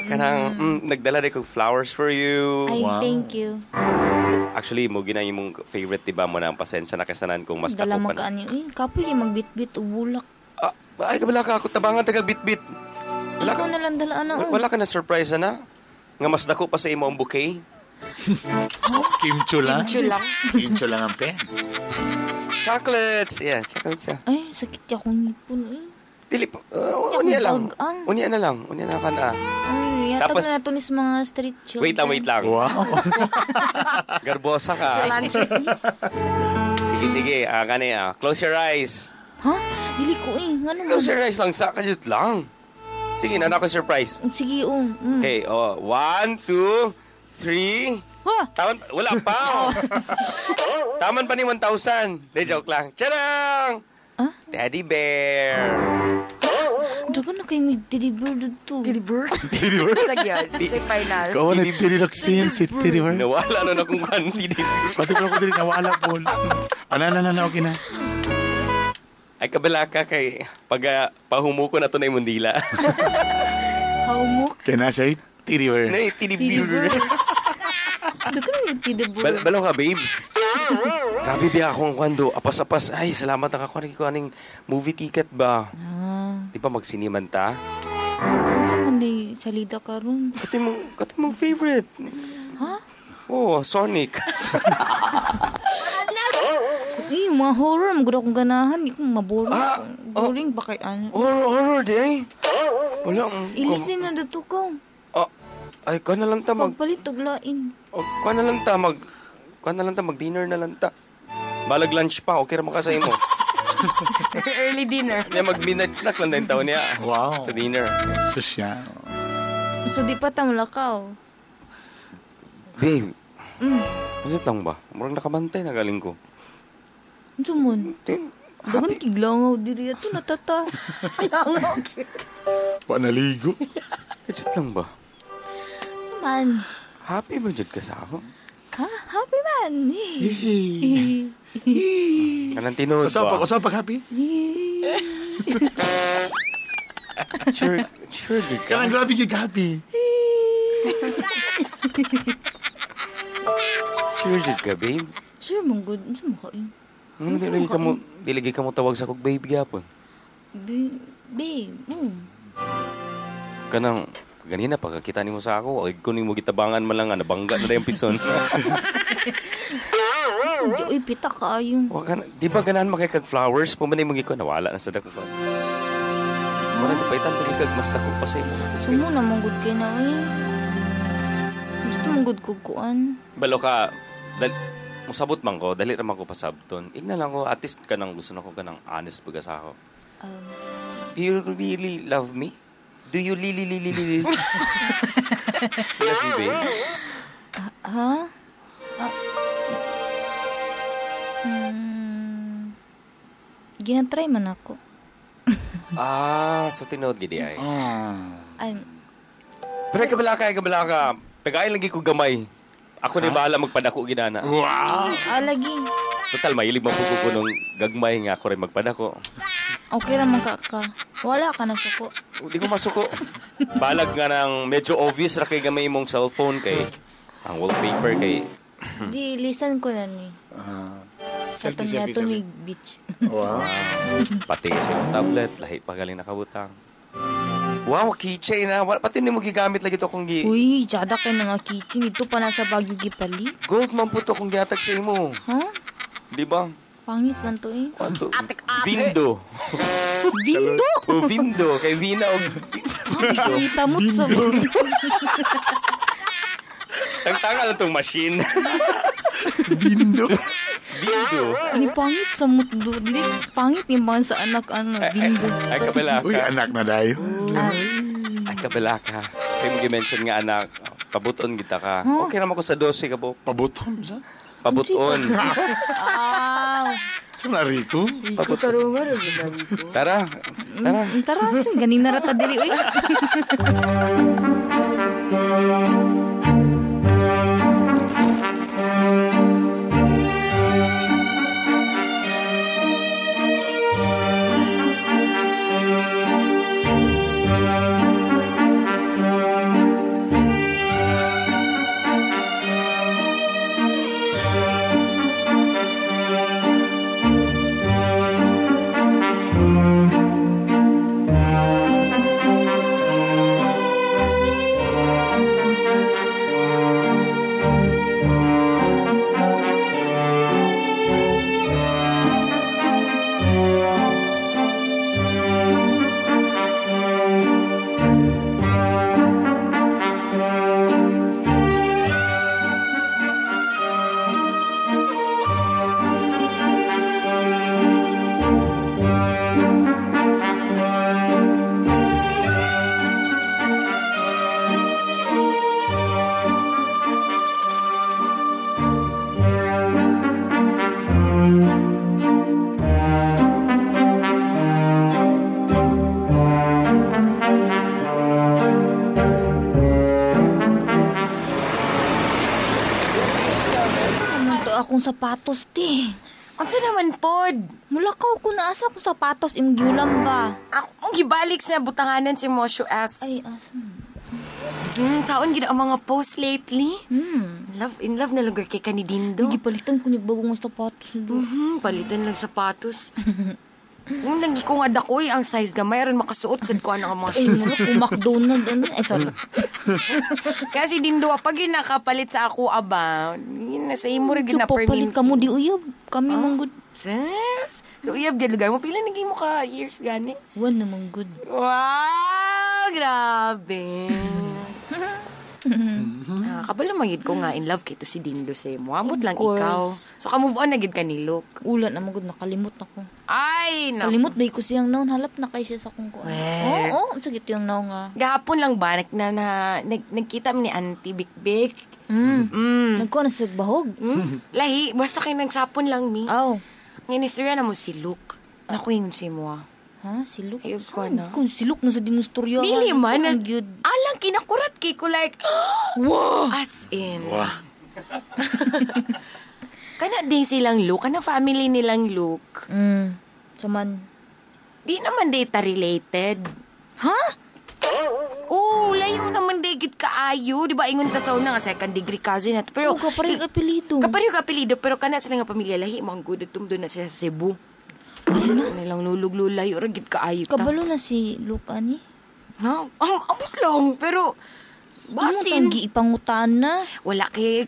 Kanang, nagdala rin kong flowers for you. Ay, thank you. Actually, mo ginay mong favorite, diba mo na ang pasensya na kasanan kong mas dala takupan. Dala magkaan yun. Kapoy yung magbit-bit o bulak. Ay, kabala ka ako. Tabangan tagal bit-bit. Ikaw na lang dalaan na. Wala ka na surprise na? Nga mas dako pa sa imo ang bouquet? Kimcho lang. Kimcho lang. Kimcho lang ang pen. Chocolates. Yeah, chocolates siya. Ay, sakit akong ngipon eh. Dili po. Unya lang. bagang. Unya na lang. Unya na ka na. Ay, yatag Tapos- na nato ni sa mga street children. Wait lang. Wow. Garbosa ka. Philanthropist. Sige. Kani. Close your eyes. Ha? Dili ko eh. Ano Close man? your eyes lang. Kajut lang. Sige, na ako surprise. Sige, Okay, 1, 2, 3. Ha? Taman, wala pa. Taman pa ni 1,000. De, joke lang. Tadang! Ah? Teddy bear. Dagan na kayo may teddy bear dito. Teddy bear. Tiriwer. Sige, sa final. Kawan na tiriroksin si Tiriwer. Nawala na kung kan Teddy bear. Pati ko din nawala po. Okay na. Ay, kabala ka kay pag pahumuko na to na yung mundila. Haumok. Kaya nasa Tiriwer. Na, Teddy Teddy bear. bear. Dagan na yung teddy bear. Balaw ka, babe. Grabe biya akong kwando. Apas-apas. Ay, salamat ang ako. Aning movie ticket ba? Di ba magsiniman ta? Saan man di salida ka ron? Kati mong favorite. Ha? Oh, Sonic. Eh, mga horror. Magod akong ganahan. Kung maboring. Boring ba kayo? Ano? Horror di ay. Wala. Ilisin na dito ko. Ay, ka na lang ta Pagpalit og lain. ka na lang ta mag-dinner na lang ta. Balag lunch pa. Okay ra makasay mo. Early dinner. Niya mag-midnight snack lang din taon niya. Wow. Sa dinner. Social. So, di pa tamlakaw. Babe. Ano lang ba? Murang nakabantay na galing ko. Ano man? Dagan kiglangaw diri ato natata. Panaligo. Kajit lang ba? Saman. Happy ba dyan ka sa ako? Ha? Happy man. Kanang tinod ba? Usap happy? Sure good ka. Kanang grabe kay happy. Sure good ka, babe. Sure, mong good. Ano mo kain? Dilagi ka mo tawag sa kog babe gyapon. Babe. Kanang ganina pagkakita nimo sa ako, wag ko nimo gitabangan man lang nabangga na yung pison. Di oy pita kaayo. Di ba ganahan makikag flowers pumanay mo giko nawala na sa dako ko. Wala na paitan pagkikag mas dako pa sa imo. Sumo na mong good kay na eh. Gusto mong good kukuan. Balo ka musabot man ko, dali ra man ko pasabton. Igna lang ko, at least kanang gusto na ko kanang honest pagka sa ako. Do you really love me? Do you really love me, babe? Ha? Ginatry man ako. So tinood gidi ay. Pero kabala ka. Tagay lagi ko gamay. Ako ni bahala magpadako ginana. Wow! Lagi. Total, mahilig mapuko ng gagmay nga ako rin magpadako. Okay raman ka. Wala ka na suko. Hindi ko masuko. Balag nga ng medyo obvious ra kay gamay mong cellphone kay ang wallpaper kay... Di, listen ko na ni. Sa Selfie. niya to ni beach. Wow. Pati kasi yung tablet, lahi pa galing nakabutang. Wow, keychain na. Pati hindi mo gigamit lagi to kung Uy, jada ka na nga kitchen. Ito pa nasa Baguio gipalit. Gold man po to kung giatag sa imo. Ha? Di ba? Pangit man to eh. Vindo. Bindo? Vindo. Kay Vina o Ay, samot. Tangtanga na tong machine. Bindo. Ni pangit samot do. Dili, pangit yung mga sa anak bindo. Ay, kabala Uy, ka. anak na dayo. Ay, kabala ka. Kasi mo gi-mention nga anak, pabuton kita ka. Okay naman ko sa 12 ka po. Pabuton sa? Pabuton. Suna Rico? Tara. Tara, ganin na rata dili. Uy. akong sapatos, ti. Unsa naman pod? Mulakaw ko na asa akong sapatos, imong giulam ba? Akong gibalik sa butanganan si Mosyo S. Ay, asa. Saon gina ang mga post lately? In love na lugar kay ni Dindo. Gipalitan ko yung bagong sapatos. Palitan lang sapatos. Kung lagi ko nga dakoy, ang size gamay, rin makasuot sa ko ang mga Ay, shoes. mga kung McDonald, ano? Ay, sorry. Kaya si Dindo, pag yun nakapalit sa ako, aba, yun, sa imo rin So, papalit ka mo, di uyab. Kami mong good. Sis? So, uyab, di lugar mo. Pila naging mo ka years gani? One namang good. Wow! Grabe. Kabalo magid ko nga in love kito si Dindo sa imo. Amot lang course. ikaw. So, ka-move on na gid ka ni Luke. Ulan namang good, nakalimot na ko. Ay, no. Kalimot dahi ko siyang naon, halap na kay siya sa kong kuan. Well. Oo, sagit yung naon nga. Gahapon lang ba, nagkita mo ni Auntie Bik-Bik? Nagkuha na sa bahog. Lahi, basta kayo nagsapon lang, mi. Oh. Nginistorya na mo si Luke. Nakuingon si mo, Ha? Si Luke? Ayun ko Saan? na. Kung si Luke na sa dimostorya. Dili man. Ang good. Alang kinakurat kay ko like, wow! As in. Wow. Kana din silang Luke, kana family nilang Luke. Saman. Di naman data related. Ha? Oo, layo naman digit kaayo. Di ba, ingon ta sa una nga second degree cousin at pero Oo, kaparehong apelido. Kaparehong apelido, pero kana sila nga pamilya lahi mo ang good at tumdo na siya sa Cebu. Nilang lulug-lulayo, ragit kaayo ta. Kabalo na si Luke, ani? Ha? Abot lang, pero basin. Ano giipangutan na? Wala kay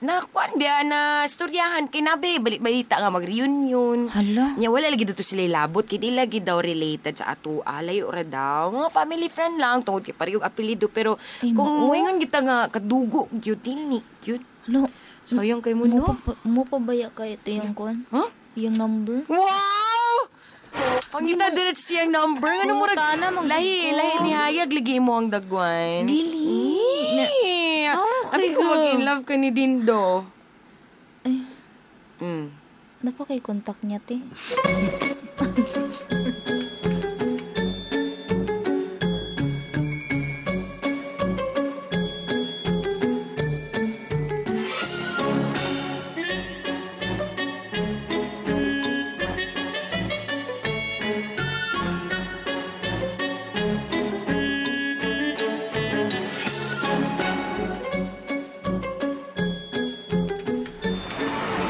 nakuan biya na storyahan kay nabe balita nga mag-reunion. Hala. Nya wala lagi dito sila labot kay di lagi daw related sa ato layo ra daw. Mga family friend lang tungod kay parehong apelyido pero Ay, kung mao. moingon kita nga kadugo cute ni cute. Hala. Sayang kay mo no. Mo pa baya kay ito yung kuan? Huh? Yung number? Wow! Pangita direct siyang number. Ano mo Tana, mang lahi ni hayag lagi mo ang dagwan. Dili. Abi ko mag-in love ka ni Dindo. Ay. Mm. Napa kay contact niya, te?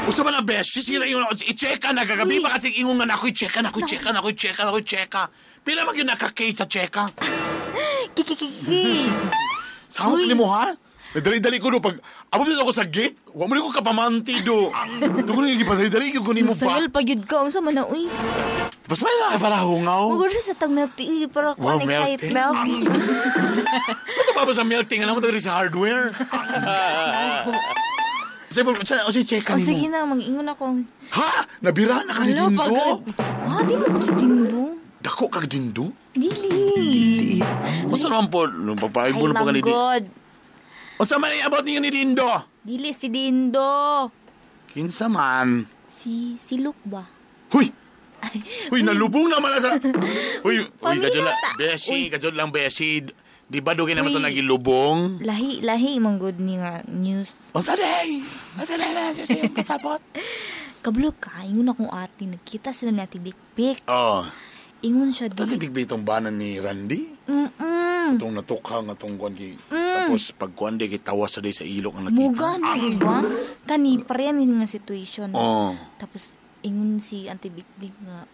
Usa man ang beses, sila yung i-checka na kagabi pa kasi ingon nga na ako i-checka. Pila mag yun naka-case sa checka? Kiki. Sama ko mo ha? Dali-dali ko no, pag abot dito ako sa gate, huwag mo rin ko kapamanti do. Tungkol nyo ipadali-dali ko ni mo pa. Sayal pag yun ka, sa mana, uy. Bas may nakapalahungaw. Magod sa tag milk tea, para ko Wow, excited. milk tea. Saan ka pa ba sa milk tea? Nga naman tayo sa hardware. Sige, check ka O ni sige mo. na, mag-ingon ako. Ha? Nabira na ka ni Hala, Dindo? pagod. Ha, di mo gusto Dindo? Dako ka Dindo? Dili. Masa naman po, nung pagpaig mo na pa ka ni Dindo. manggod. O sa man about niyo ni Dindo? Dili si Dindo. Kinsa man. Si Luke ba? Huy! Huy, nalubong naman na sa... Huy, kadyon lang. Pamilya sa- Beshi, Uy. kadyon lang, Beshi. Di ba dugay naman ito Uy. nagilubong? Lahi manggod ni nga news. O sa day! O sa day na, siya yung kasapot. Kablo ka, ingon akong ate, nagkita sila ni Ate Bik-Bik. Oh. Ingon siya Tati di. big itong banan ni Randy? Itong natukha nga itong kuwan ki. Tapos pag kuwan di kitawa sa day sa ilok ang nakita. Muga na, diba? Kani, parehan nga situation. Oh. Tapos, ingon si Ate Bik-Bik nga,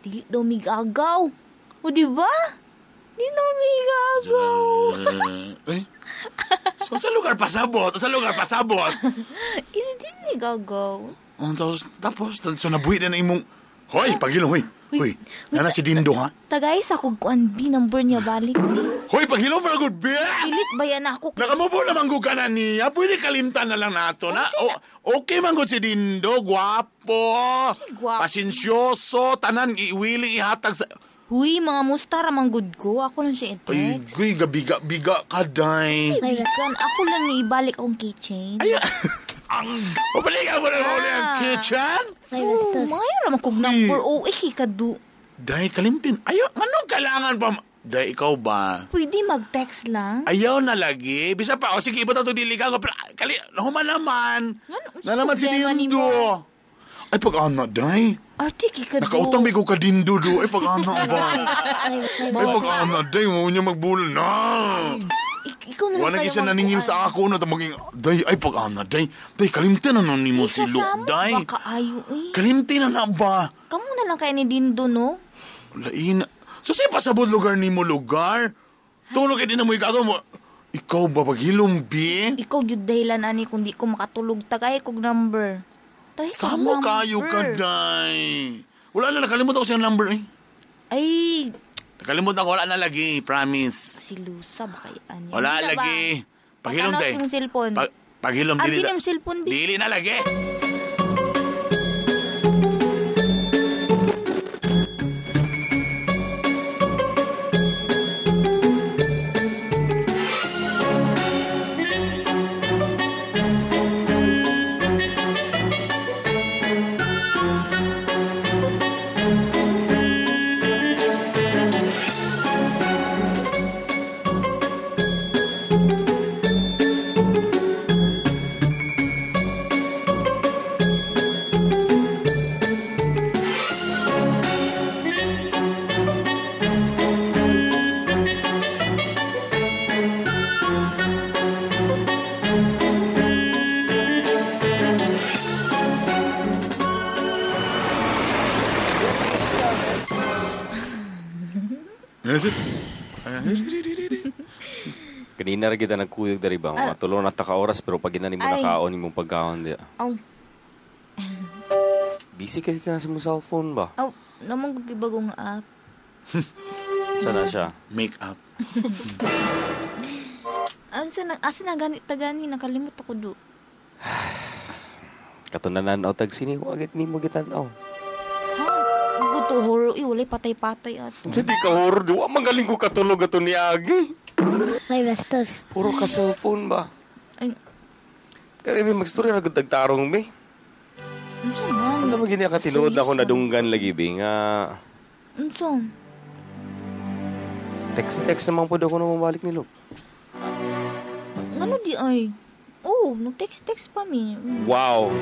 dili daw migagaw. O, diba? Di na migagaw. Eh? So, sa lugar pasabot? Sa lugar pasabot? Di migagaw. Oh, tapos, so nabuhi na imong... Hoy, pagilong, hoy. Hoy, nana si Dindo, ha? Tagay sa kong kuan, B, number niya balik. Hoy, pagilong para good, be! Pilit ba yan ako? Nakamubo na mangguga na niya. Pwede kalimtan na lang nato na. Okay manggod si Dindo. Guwapo. Guwapo. Pasensyoso. Tanan, iwiling ihatag sa... Huy, mga mustara manggod ko. Ako lang siya Ay, i-text. guy, gabiga ka, day. Kaibigan, ako lang ni ibalik akong keychain. Ay, mapaligaw mo na mo ang kitchen. Oh, mga naman kong number. Oh, ikikadu. Day, kalimtin. Ayo, anong kailangan pa? Day, ikaw ba? Pwede mag-text lang? Ayaw na lagi. Bisa pa, sige, iba ito dili ka. Pero, nahuman naman. Na naman si Dindo. Ay, pag-ana, day. Tiki ka do. Nakautang may ko ka Dindo, do. Ay, pag-ana ba? Ay, pag-ana, day. Huwag niya magbulan na. Ikaw na wala kasi naningil sa ako na maging, day, ay, pag-ana, day. Day, kalimtin na ni mo si Luke, day. Baka ayo, eh. Kalimtin na ba? Kamu na lang kayo ni Dindo, no? Lain. So, siya pasabot lugar ni mo lugar? Tulog din na mo ikaw mo. Ikaw ba paghilumbi? Ikaw jud dahilan ani kung di ko makatulog tagay kog number. Samo kayo ka, day. Wala na, nakalimutan ko siyang number eh. Ay. Nakalimutan ko, wala na lagi, promise. Si Lusa ba kayo ani? Wala lagi. Paghilom, day. Ano si cellphone? Paghilom, dili. Ang cellphone, dili na lagi. Kanina rin kita nagkuyog dari ba? Tulong na taka-oras pero pag inanin mo nakaon yung pagkaon di. Busy kasi ka sa mong cellphone ba? Namang bagong app. Sana siya? Make up. Asa na ganit tagani nakalimot ako do. Katunanan o tag sini wagit ni mo gitanaw. Gusto horror, walay patay-patay at. Sa di ka horror, di wa magaling ko katulog ato ni Agi. May bastos. Puro ka cellphone ba? Ay. Kaya may mag-story na gagtarong, be. Ano ba gini ka tinuod ako nadunggan lagi, be, nga. Ano? Text naman po daw ko na mabalik ni Luke. Ano di ay? Nag-text pa mi. Wow.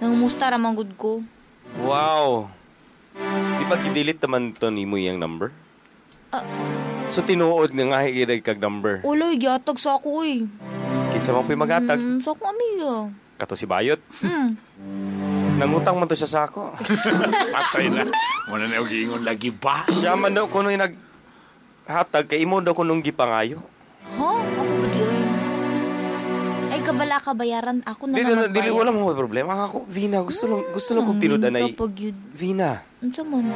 Nangumusta ramang good ko. Wow. Di ba gidelete naman to ni mo yung number? So tinuod nga higidag kag number. Uloy, giatag sa ako eh. Kinsa mo po'y magatag? Sa ako amiga. Kato si Bayot? Nangutang man to siya sa ako. Patay na. Muna na yung giingon lagi ba? Siya man daw kuno yung naghatag kay imo daw kunong gipangayo. Ha? Ako ba di ay? Ay, kabala ka bayaran ako na lang magbayad. Dili, wala mo problema. Ako, Vina, gusto lang kong tinudan ay... Vina. Ano sa man?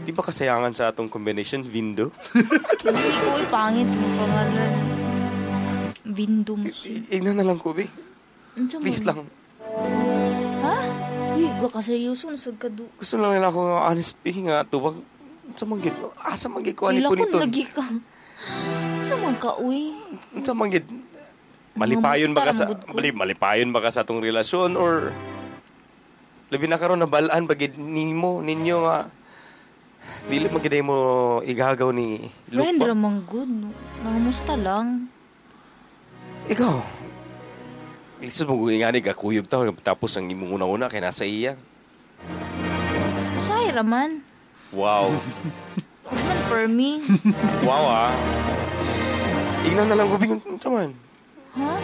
Di ba kasayangan sa atong combination, Vindo? Hindi ko pangit mo pangalan. Vindo mo siya. Ignan na lang ko, be. Please lang. Ha? Uy, gakaseryoso na sa kadu. Gusto lang nila ako honest, be, nga tuwag. Sa manggit, asa manggit ko, ani po nito. Ila ko lagi ka. Sa mga uy. Sa manggit, malipayon ba ka sa, malipayon ba ka sa atong relasyon, or labi na karon nabalaan bagid ninyo nga dili magiday mo igagaw ni Luke. Friend ramang good, no? Nangamusta lang. Ikaw, isos mo nga ni kakuyog tao tapos ang imong una-una kay nasa iya. Usay raman. Wow. Naman for me. Wow, ignan na lang ko bingon naman. Ha?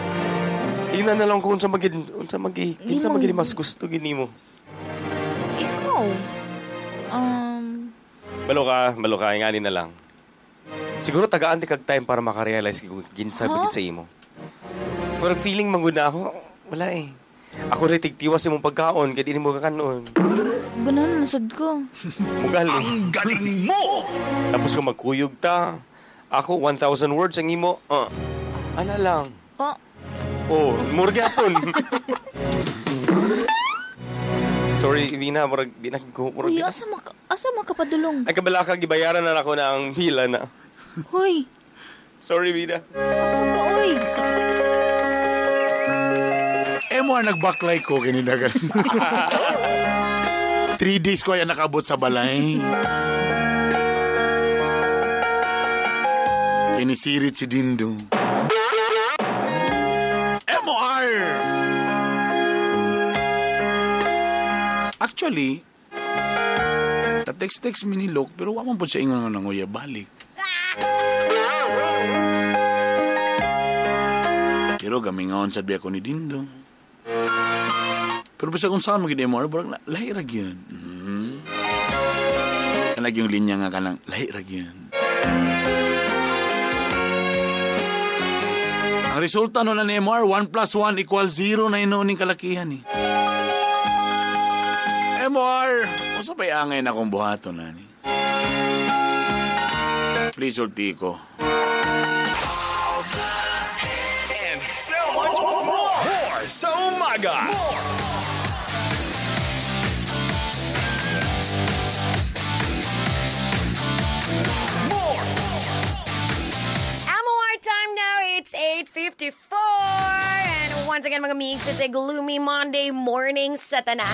Ignan na lang ko unsa magid mas gusto gini mo. Ikaw. Malo ka, ingani na lang. Siguro tagaan di kag time para makarealize kung ginsa bagid sa imo. Pero feeling manggod na ako, wala eh. Ako rin tigtiwas imong pagkaon, kaya di mo kakanon. Ganahan, masad ko. Mugali. Ang galing mo! Tapos kung magkuyog ta, ako 1,000 words ang imo, ano lang. Murga pon. Sorry, Vina, murag di na ko. Uy, asa makapadulong? Ay, kabala ka, gibayaran na ako na ang hila na. Hoy. Sorry, Vina. Asa ka, uy. Mo nagbaklay ko, kinilagan. 3 days ko ay nakabot sa balay. Kinisirit si Dindo. MOR! Actually, text minilok, pero waman po siya ingon ng uya balik. Pero gamingaon sabi ako ni Dindo. Pero basta kung saan magiging MOR, barang lahirag yun. Kanag yung linya nga kanang lahirag yun. Ang resulta no na ni MR, 1 plus 1 equals 0 na inuuning kalakihan eh. MR, kung sa pa'y angay na kong buhato na ni. Please, ulti ko. And so much more sa umaga. Time now, it's 8:54. And once again, mga migs, it's a gloomy Monday morning sa tanan.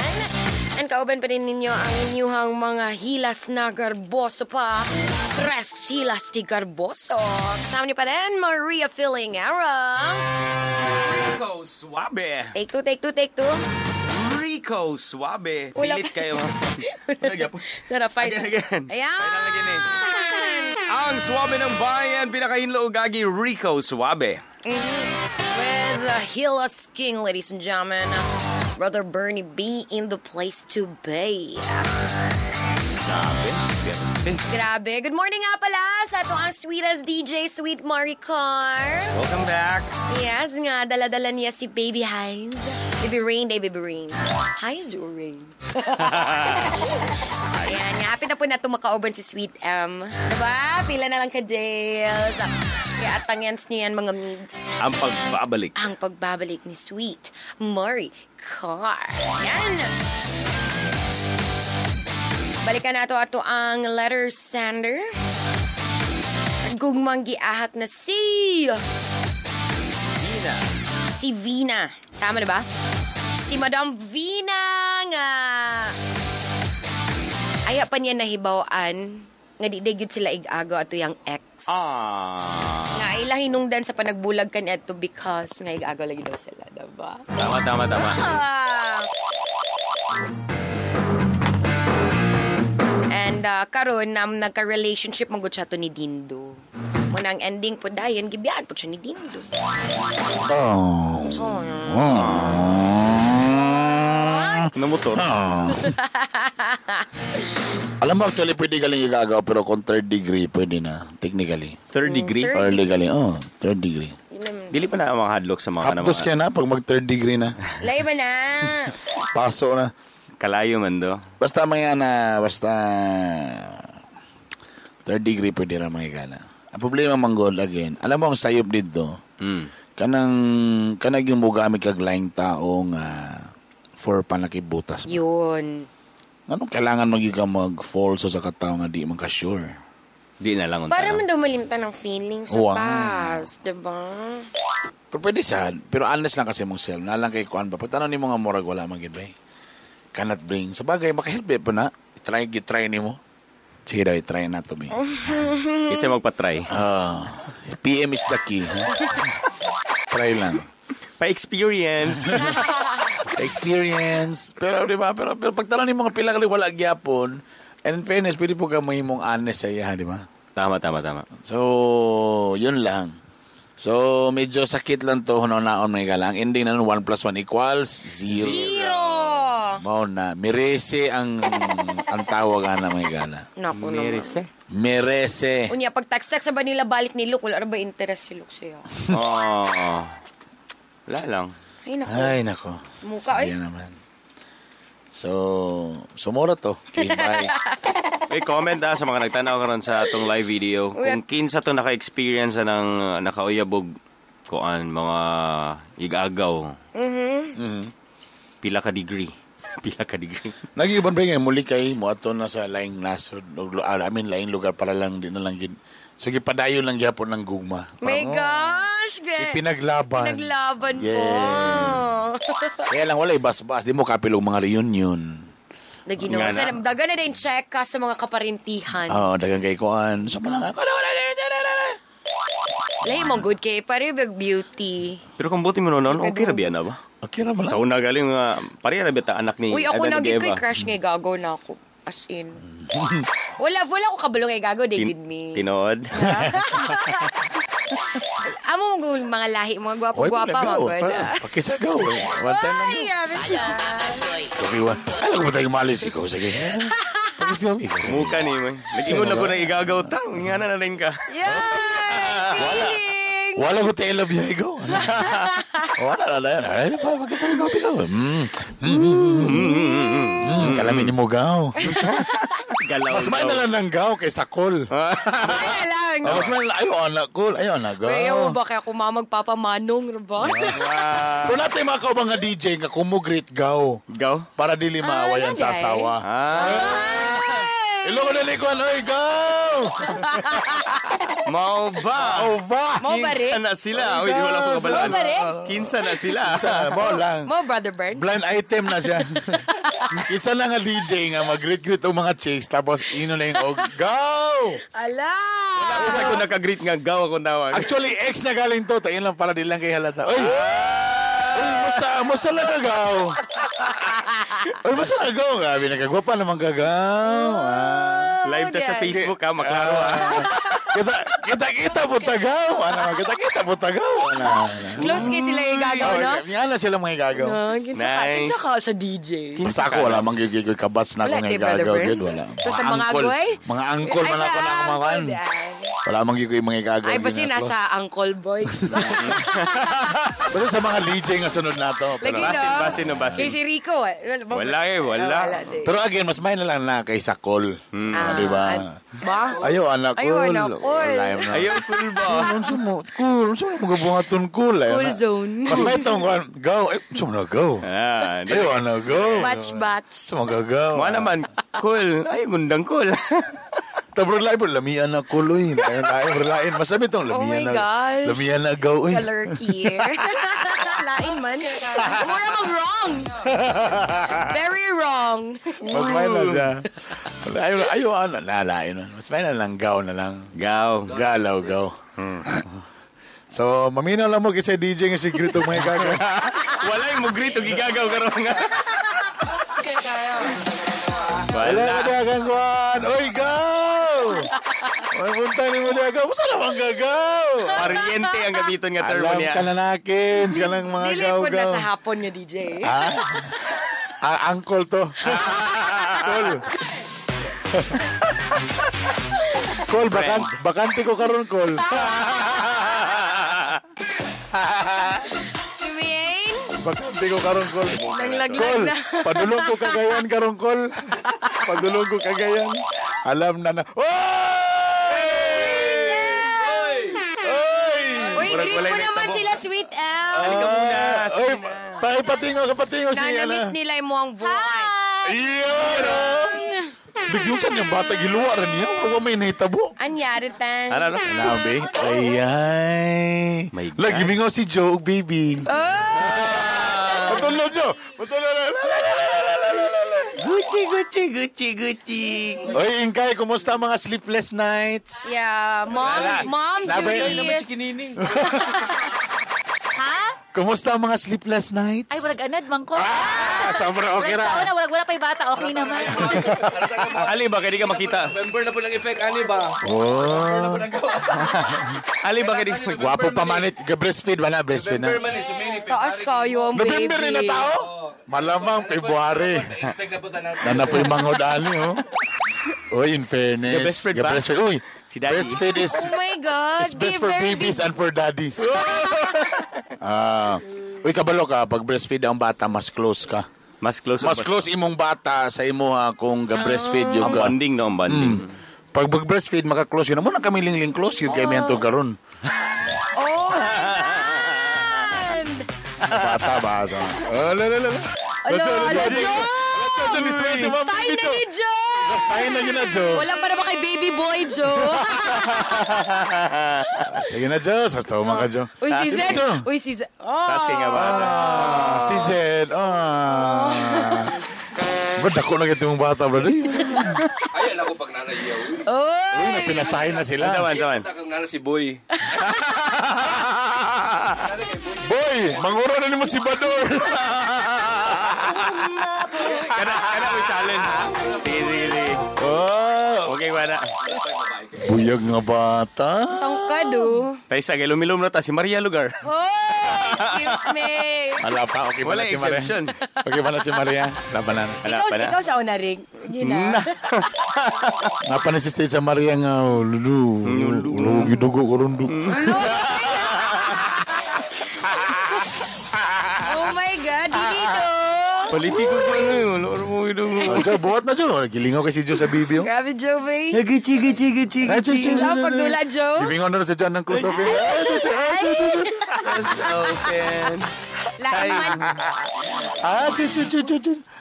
And kauban pa rin ninyo ang inyuhang mga hilas na garboso pa. Tres hilas di garboso. Kasama niyo pa rin, Maria Filingera. Rico Suabe. Take two. Rico Suabe. Ulang. Pilit kayo. Nara-fight. Again. Ayan. Final again eh. Ang suabe ng bayan, pinakahinlo gagi Rico Suabe. With the Hilas King, ladies and gentlemen. Brother Bernie B in the place to be. Grabe. Good morning nga pala sa ito ang sweetest DJ, Sweet Maricar. Welcome back. Yes nga, dala-dala niya si Baby Hines. Baby Rain. Hi, Rain. Ayan, hapit na po na tumakauban si Sweet M. Diba? Pila na lang ka-days. Kaya atangyans niyan, mga migs. Ang pagbabalik ni Sweet Maricar. Ayan. Balikan nato ato ang letter sender. Gugmang giahak na si Vina. Tama na ba? Si Madam Vina nga. Aya pa niya nahibawaan nga di gyud sila ig-agaw ato yang ex. Nga ila hinungdan sa panagbulag kanya ato because nga ig-agaw lagi daw sila, diba? Tama. And karon nagka-relationship magud siya to ni Dindo. Muna ang ending po dayon gibiyaan po siya ni Dindo. Namotor. Alam mo, actually, pwede galing igagaw, pero kung 3rd degree, pwede na. Technically. 3rd degree? Or legally. 3rd degree. Dili pa na mga hadlock sa mga Hapdos ka na pag mag 3rd degree na. Lay ba na? Paso na. Kalayo man do. Basta 3rd degree pwede na mga igala. Ang problema manggol again, alam mo ang sayop dito, kanang yung mugamit kag laing tao nga for panakibutas. Yun. Anong kailangan mag-fall sa katao nga di man ka-sure? Di na lang. Para man daw malimtan ng feelings sa past, diba? Pero pwede sad. Pero honest lang kasi mong self. Nalang kay kuan ba? Pagtanong ni mga morag wala magid ba? Cannot bring. Sa bagay, makahelp pa na. Try ni mo. Sige daw, try na to me. Isa magpa-try. PM is the key. Try lang. Pa-experience. Pero di ba? Pero pagtanong ni mga pilang wala gyapon. And in fairness, pwede po ka mahimong honest sa iya, di ba? Tama. So, yun lang. So, medyo sakit lang to, naon may galang. Ending na 1 plus 1 equals 0. Mao na. Merese ang tawag na may gala. Naku, Merese. Unya, pag tagsak sa ba nila balik ni Luke, wala ba interest si Luke siya? Wala lang. Ay, nako. Mukha Sige naman. So, sumura to. Okay, bye. Comment sa mga nagtanaw karon sa atong live video. Kung kinsa to naka-experience ng nakauyabog kuan mga igagaw. Pila ka degree. Nag-iban ba nga muli kay mo ato na sa laing nasod. Laing lugar para lang din na lang gid. Sige, padayon lang gyapon ng gugma. My gosh, Pinaglaban po. Kaya lang wala ibas-bas. Di mo kapilong mga reunion. Dagan na din check ka sa mga kaparintihan. Dagan kay kuan. Sa palang ako. Lahi mo good kay pare big beauty. Pero kung buti mo noon, okay ra biya na ba? Okay naman. Sa una galing nga, pareha na biya ta anak ni Uy, ako Adan naging Eva. ko'y crush ngay gago na ako. As in. wala ko kabalo ngay gago, David me. Tinood. Amo mo mga lahi, mga gwapo-gwapa. Pakisagaw eh. One time lang. Ay, yabi siya. Okay, alam ko ba tayo malis? Ikaw, sige. Pakisagaw, ikaw. Muka ni mo. Nag-ingon na ko na igagaw tang. Ngana na rin ka. Wala ko tayo labiya, ikaw. Wala na yan. Ay, pa, pakisagaw, ikaw. Kalamin ni mo gaw. Mas may nalang ng gaw kaysa kol. Ay, lang. Mas may nalang, ayaw anak kol. Ayaw anak gaw. Ayaw mo ba kaya magpapamanong, ba? Kung natin mga kaubang nga DJ nga kumugrit gaw. Gaw? Para dili maawayan sa asawa. Ilo ko nalikuan, oy, gaw! Mau ba? Mau ba rin? Kinsa na sila. Uy, di wala ko kabalaan. Mau ba rin? Kinsa na sila. Mo lang. Mau, Brother Bird? Blind item na siya. Isa na nga DJ nga mag-greet-greet ang mga chicks tapos ino na yung gaw! Ala! Wala ko sa kung naka-greet nga gaw akong tawag. Actually, ex na galing to. Tayo lang para di lang kay halata. Oy! Musa lang kagaw. Oy, musa lang kagaw. Gabi, nagkagwapa naman kagaw. Live ta sa Facebook ha, maklaro ha. Kita po tagaw. Kita po tagaw. Close kayo sila yung gagaw, no? Yan na sila mga gagaw. Nice. Kinsa ka sa DJ. Basta ako, wala mang gigigoy kabats na ako ng gagaw. Wala. Tapos sa mga agoy? Mga angkol man ako na kumakain. Wala mang gigigoy mga gagaw. Ay, basi nasa Uncle Boys. Basta sa mga DJ nga sunod na to. Basin. Kay si Rico. Wala. Pero again, mas may na lang na kaysa call. Diba? Ba? Ayaw, anak cool. Ayaw, cool ba? Unsa mo magabungaton cool. Cool zone. Mas may itong go. Unsa mo na go? Ayaw, anak go. Batch. Unsa mo gagaw? Mga naman, cool. Ay, gundang cool. Tabro lain po, lamian na kuloy. Lain. Masabi itong lamian na. Lamian na gaw. Kalurky. Lain man. Mura mag-wrong. Very wrong. Mas may na siya. Ayaw, lain. Mas may na lang gaw na lang. Galaw, gaw. So, maminaw lang mo kasi DJ nga si Grito mga gagaw. Wala yung mo Grito, gigagaw ka rin nga. Wala na gagawin. Oy, gaw! May punta ni mo gagaw. Masa naman gagaw? Oriente ang gamiton nga termo alam niya. Alam ka na nakin. Ka lang mga Dili gaw-gaw. po na sa hapon nga DJ. Uncle to. Col. Col, bakante ko karon Col. Bakante ko karon Col. Nanglaglag na. Padulong ko kagayan karon Col. Padulong ko kagayan. Alam na. Uy, greet mo naman sila, Sweet L. Halika muna. Oy, patingo si Na-miss nila yung muang buhay. Iyon! Bigyan siya niyang bata, giluwaran niya. Huwag may nahitabo. Anyari tan. Ano? Nabi? Ay. Lagi mingaw si Joe, baby. Matulog, Joe. Gucci. Oy, Ingkay, kumusta mga sleepless nights? Yeah, mom duties. Ha? Kumusta mga sleepless nights? Ay, walang anad, mangko. Sobra okay ra. Sa una, wala pa yung bata. Okay naman. Ali ba, kaya di ka makita? Member na po ng effect, Ali ba? Oh. Ali ba, kaya di ka makita? Guwapo pa manit. Breastfeed, wala breastfeed na. Taas kayo, baby. November rin na tao? Malamang, February. Nana po yung mga udali, oh. Uy, in fairness. Breastfeed ba? Uy, Si Daddy. breastfeed is... Oh my God. It's best for babies and for daddies. Uy, kabalo ka, pag breastfeed ang bata, mas close ka. Mas close. Mas close imong bata sa imo kung ga-breastfeed yung Ang bonding, no? Ang bonding. Pag mag-breastfeed, maka-close yun. Muna kami ling close yun kay Mento karon. Oh my God. Sa bata ba? Lala. Sign na ni Joe. Sign na yun na, Joe. Wala pa naman kay baby boy, Joe. Sige na, Joe. Sastawa ka, Joe. Uy, si Zed. Taas kayo nga ba? Si Zed. Ba't ako lang ito yung bata, brother? Ayan ako pag nanayaw. Oy! Pinasahin na sila. Saman. Takang nana si Boy. Boy, manguro na mo si Bador. Kana may challenge. Sige. Oh, Okay, wala. buyag nga bata. Tangkad, oh. Tayo sa ilum-ilum na ta, si Maria lugar. Oh, excuse me. Ala pa, okay pala Wala si Maria. exception. Okay pala si Maria. Labanan. Ikaw sa una rin. Gina. Napa na si Stay sa Maria nga, lulu. Gidugo ko rundo. Oh my God, Dito. Politiko ko ano yun. Loro mo yun. Diyo, buhat na Diyo. Gilingaw kasi Diyo sa bibig. Grabe, Joey. Chigi. Saan pagdula, Joe? Gilingaw na sa Diyan ng close-up. Open. Laman.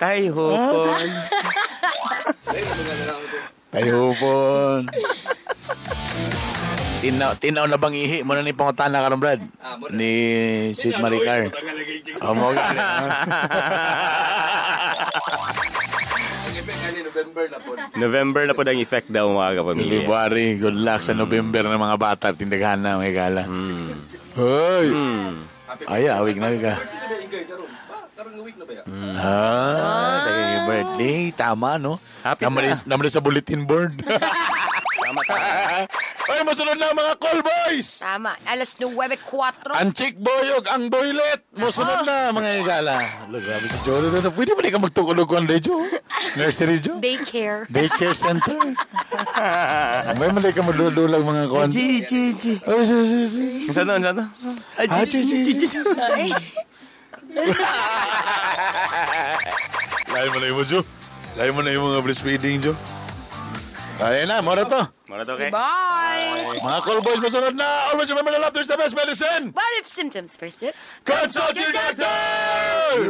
Tayo hopon. Tayo hopon. Tinaw na bang ihi mo na ni pangutana karon Brad? Ni Sweet Maricar. Mo November na po ang effect daw mga kapamilya. February, good luck sa November ng mga bata tindaghan na may gala. Hoy. Ay, awig na ka. Happy birthday. Tama, no? Happy naman sa bulletin board. Tama. Ay, masunod na mga call boys! Tama. Alas 9:04. Ang chick boyog, ang boylet. Masunod na mga igala. Look, grabe si Joe. Pwede ba di ka magtukulog-kuhan day, Joe? Nursery, Joe? Daycare. Daycare center. May mali ka madudulag mga kuhan. Oh, Saan to? Lain mo na yung mo, Joe. Lain mo na yung mga breastfeeding, Joe. Ayan na, mora to. Okay. Bye. Mga call boys, masunod na. Always remember that laughter is the best medicine. What if symptoms persist? Consult your doctor!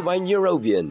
European.